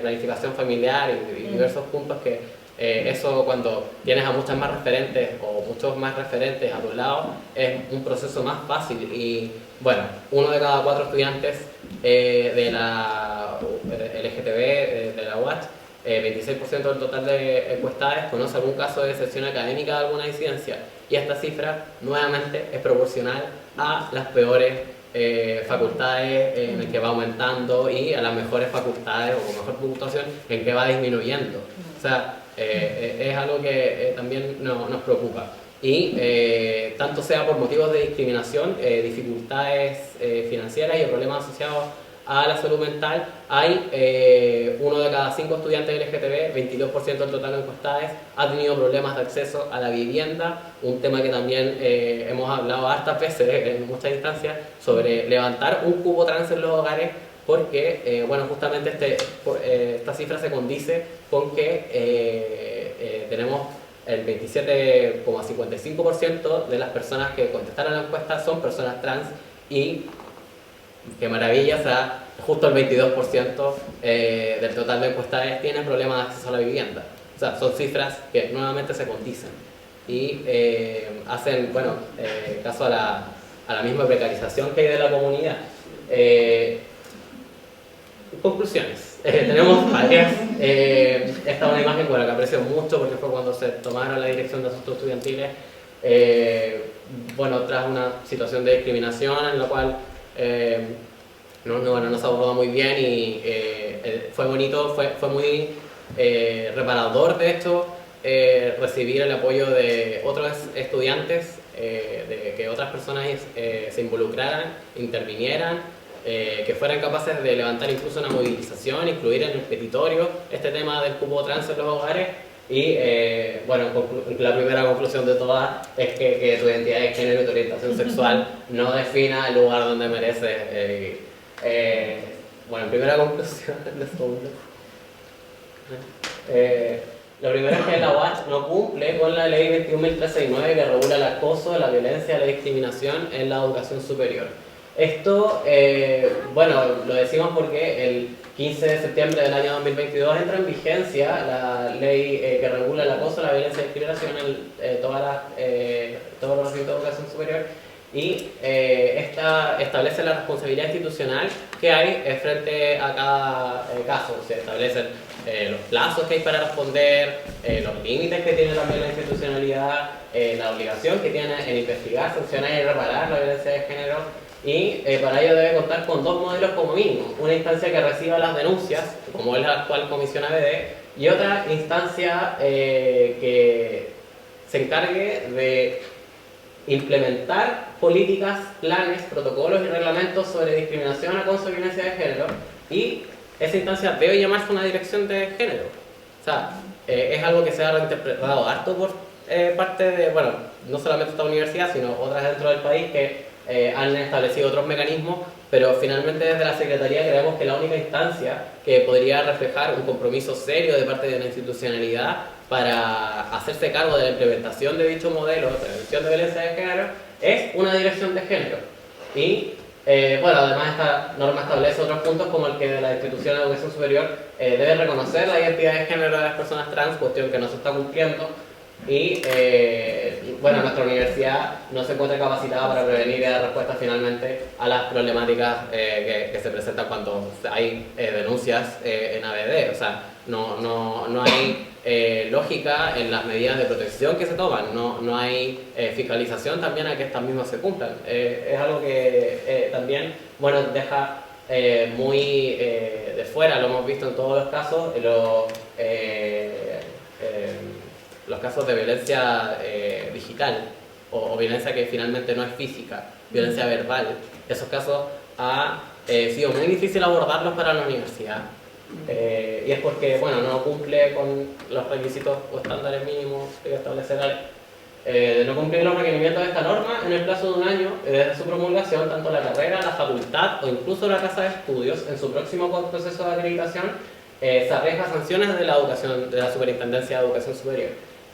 Speaker 12: planificación familiar y diversos puntos que eso cuando tienes a muchas más referentes o muchos más referentes a tu lado es un proceso más fácil. Y bueno, 1 de cada 4 estudiantes de la LGTB de la UACH, 26% del total de encuestados conoce algún caso de deserción académica de alguna disidencia, y esta cifra nuevamente es proporcional a las peores facultades en las que va aumentando y a las mejores facultades o con mejor puntuación en que va disminuyendo. O sea, es algo que también nos preocupa. Y tanto sea por motivos de discriminación, dificultades financieras y problemas asociados a la salud mental, hay 1 de cada 5 estudiantes LGTB, 22% del total de encuestados, ha tenido problemas de acceso a la vivienda, un tema que también hemos hablado hartas veces en muchas instancias, sobre levantar un cupo trans en los hogares, porque justamente esta cifra se condice con que tenemos el 27,55% de las personas que contestaron la encuesta son personas trans, y qué maravilla, o sea, justo el 22% del total de encuestados tienen problemas de acceso a la vivienda. O sea, son cifras que nuevamente se condicen y hacen, caso a la misma precarización que hay de la comunidad. Conclusiones. Tenemos varias. Esta es una imagen que aprecio mucho porque fue cuando se tomaron la dirección de asuntos estudiantiles, tras una situación de discriminación en la cual no se abordó muy bien, y fue bonito, fue muy reparador de hecho recibir el apoyo de otros estudiantes, de que otras personas se involucraran, intervinieran, que fueran capaces de levantar incluso una movilización, incluir en el petitorio este tema del cupo trans en los hogares. Y la primera conclusión de todas es que tu identidad de género y tu orientación sexual no defina el lugar donde mereces. Primera conclusión de segundo. La primera es que la UACH no cumple con la ley 21.369 que regula el acoso, la violencia y la discriminación en la educación superior. Esto, lo decimos porque el 15 de septiembre del año 2022 entra en vigencia la ley que regula el acoso, la violencia y la discriminación en todos los recintos de educación superior, y esta establece la responsabilidad institucional que hay frente a cada caso. Se establecen los plazos que hay para responder, los límites que tiene también la institucionalidad, la obligación que tiene en investigar, sancionar y reparar la violencia de género. Y para ello debe contar con 2 modelos como mínimo: una instancia que reciba las denuncias, como es la actual Comisión ABD, y otra instancia que se encargue de implementar políticas, planes, protocolos y reglamentos sobre discriminación, acoso y violencia de género, y esa instancia debe llamarse una dirección de género. O sea, es algo que se ha reinterpretado harto por parte de, no solamente esta universidad, sino otras dentro del país que han establecido otros mecanismos, pero finalmente desde la Secretaría creemos que la única instancia que podría reflejar un compromiso serio de parte de una institucionalidad para hacerse cargo de la implementación de dicho modelo de prevención de violencia de género es una dirección de género. Y además esta norma establece otros puntos como el que de la institución de educación superior debe reconocer la identidad de género de las personas trans, cuestión que no se está cumpliendo. Y nuestra universidad no se encuentra capacitada para prevenir y dar respuesta finalmente a las problemáticas que se presentan cuando hay denuncias en ABD. O sea, no hay lógica en las medidas de protección que se toman, no hay fiscalización también a que estas mismas se cumplan. Es algo que también deja muy de fuera, lo hemos visto en todos los casos, los casos de violencia digital o violencia que finalmente no es física, violencia verbal. Esos casos ha sido muy difícil abordarlos para la universidad, y es porque no cumple con los requisitos o estándares mínimos que establece la ley. de no cumplir los requerimientos de esta norma en el plazo de un año desde su promulgación, tanto la carrera, la facultad o incluso la casa de estudios en su próximo proceso de acreditación se arriesga a sanciones de la Superintendencia de Educación Superior.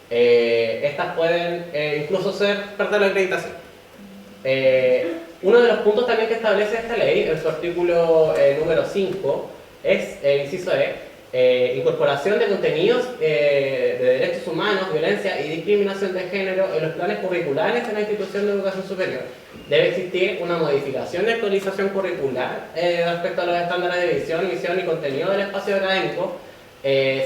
Speaker 12: Estas pueden incluso perder la acreditación. Uno de los puntos también que establece esta ley, en su artículo número 5, es el inciso E, incorporación de contenidos de derechos humanos, violencia y discriminación de género en los planes curriculares en la institución de educación superior. Debe existir una modificación y actualización curricular respecto a los estándares de visión, misión y contenido del espacio académico.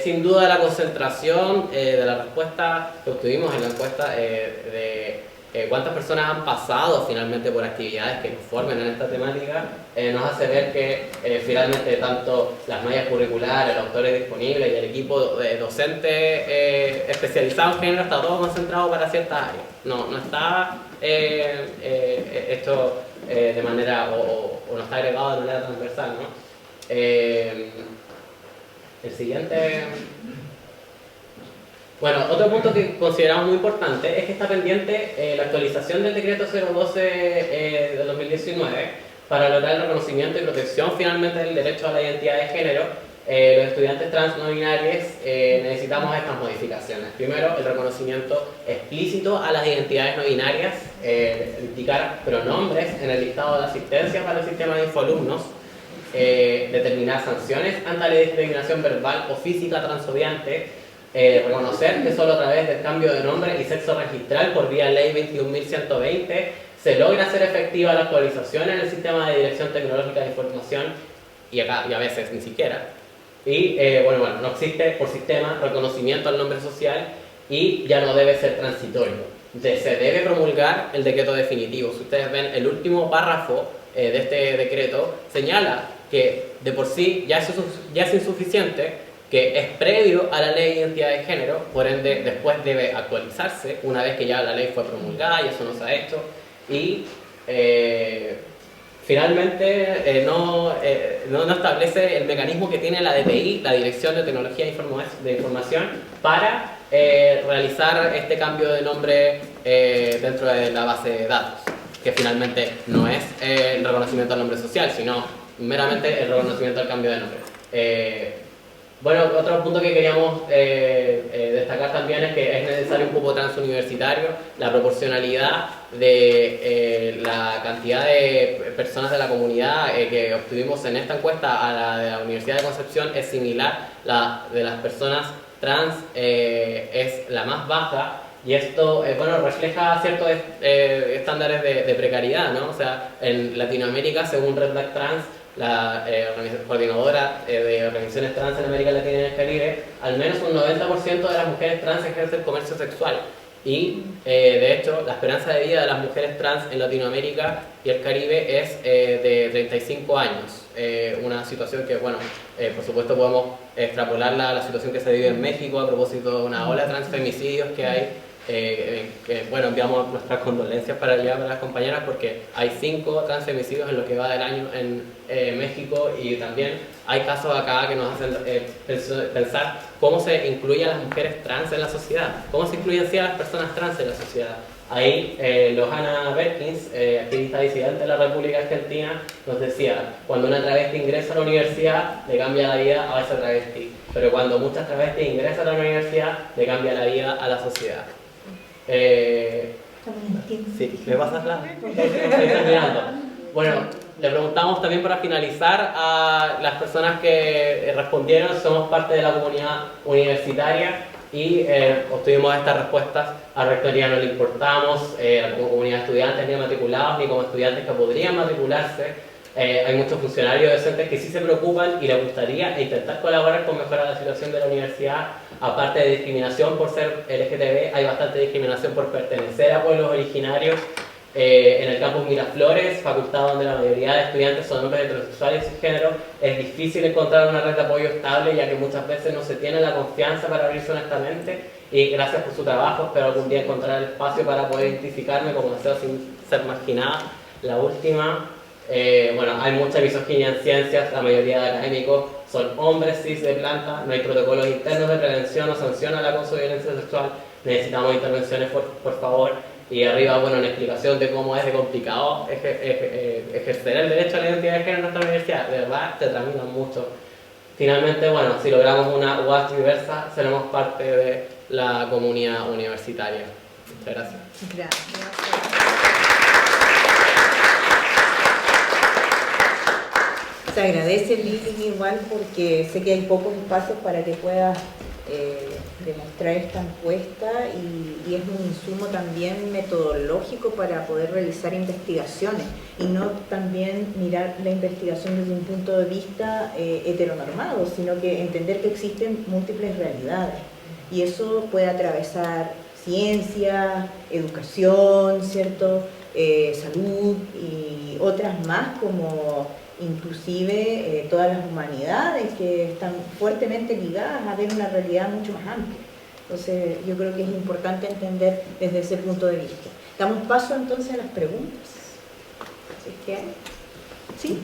Speaker 12: Sin duda la concentración de la respuesta que obtuvimos en la encuesta de cuántas personas han pasado finalmente por actividades que nos formen en esta temática, nos hace ver que finalmente tanto las mallas curriculares, los autores disponibles y el equipo docente especializado en género está todo concentrado para ciertas áreas. No está esto de manera, o no está agregado de manera transversal, ¿no? El siguiente... Bueno, otro punto que consideramos muy importante es que está pendiente la actualización del decreto 012 de 2019 para lograr el reconocimiento y protección finalmente del derecho a la identidad de género. Los estudiantes trans no binarios necesitamos estas modificaciones. Primero, el reconocimiento explícito a las identidades no binarias, indicar pronombres en el listado de asistencia para el sistema de infoalumnos, determinar sanciones ante la discriminación verbal o física transodiante, reconocer que solo a través del cambio de nombre y sexo registral por vía ley 21.120 se logra hacer efectiva la actualización en el sistema de dirección tecnológica de información y a veces ni siquiera. Y bueno, no existe por sistema reconocimiento al nombre social y ya no debe ser transitorio. Se debe promulgar el decreto definitivo. Si ustedes ven el último párrafo de este decreto, señala que de por sí ya es insuficiente, que es previo a la ley de identidad de género, por ende después debe actualizarse una vez que ya la ley fue promulgada y eso no se ha hecho, y finalmente no establece el mecanismo que tiene la DTI, la Dirección de Tecnología de Información, para realizar este cambio de nombre dentro de la base de datos, que finalmente no es el reconocimiento al nombre social, sino meramente el reconocimiento al cambio de nombre. Bueno, otro punto que queríamos destacar también es que es necesario un cupo transuniversitario. La proporcionalidad de la cantidad de personas de la comunidad que obtuvimos en esta encuesta a la de la Universidad de Concepción es similar. La de las personas trans es la más baja. Y esto refleja ciertos estándares de precariedad, ¿no? O sea, en Latinoamérica, según Red Black Trans, la coordinadora de organizaciones trans en América Latina y el Caribe, al menos un 90% de las mujeres trans ejercen comercio sexual. Y de hecho, la esperanza de vida de las mujeres trans en Latinoamérica y el Caribe es de 35 años. Una situación que, por supuesto podemos extrapolarla a la situación que se vive en México a propósito de una ola de transfemicidios que hay. Enviamos nuestras condolencias para allá para las compañeras porque hay 5 transfemicidios en lo que va del año en México, y también hay casos acá que nos hacen pensar cómo se incluye a las mujeres trans en la sociedad, cómo se incluyen así a las personas trans en la sociedad. Ahí Lohana Berkins, activista disidente de la República Argentina, nos decía: cuando una travesti ingresa a la universidad le cambia la vida a esa travesti, pero cuando muchas travestis ingresan a la universidad le cambia la vida a la sociedad. Sí, ¿me pasas la? Estoy terminando. Bueno, le preguntamos también para finalizar a las personas que respondieron, somos parte de la comunidad universitaria y obtuvimos estas respuestas. A Rectoría no le importamos, como comunidad de estudiantes ni matriculados, ni como estudiantes que podrían matricularse. Hay muchos funcionarios docentes que sí se preocupan y les gustaría intentar colaborar con mejorar la situación de la universidad. Aparte de discriminación por ser LGTB, hay bastante discriminación por pertenecer a pueblos originarios. En el campus Miraflores, facultad donde la mayoría de estudiantes son hombres heterosexuales y género, es difícil encontrar una red de apoyo estable, ya que muchas veces no se tiene la confianza para abrirse honestamente. Y gracias por su trabajo, espero algún día encontrar el espacio para poder identificarme como deseo sin ser marginada. La última, Bueno, hay mucha misoginia en ciencias, la mayoría de académicos son hombres cis de planta, no hay protocolos internos de prevención o sanción al acoso y violencia sexual, necesitamos intervenciones por favor. Y arriba, bueno, una explicación de cómo es de complicado ejercer el derecho a la identidad de género en nuestra universidad, de verdad te tramitan mucho. Finalmente, bueno, si logramos una UACH diversa, seremos parte de la comunidad universitaria. Muchas gracias.
Speaker 1: Gracias. Se agradece, Lili, igual porque sé que hay pocos espacios para que puedas demostrar esta encuesta y es un insumo también metodológico para poder realizar investigaciones y no también mirar la investigación desde un punto de vista heteronormado, sino que entender que existen múltiples realidades y eso puede atravesar ciencia, educación, ¿cierto? Salud y otras más como inclusive todas las humanidades que están fuertemente ligadas a ver una realidad mucho más amplia. Entonces yo creo que es importante entender desde ese punto de vista. Damos paso entonces a las preguntas. ¿Sí? ¿Sí?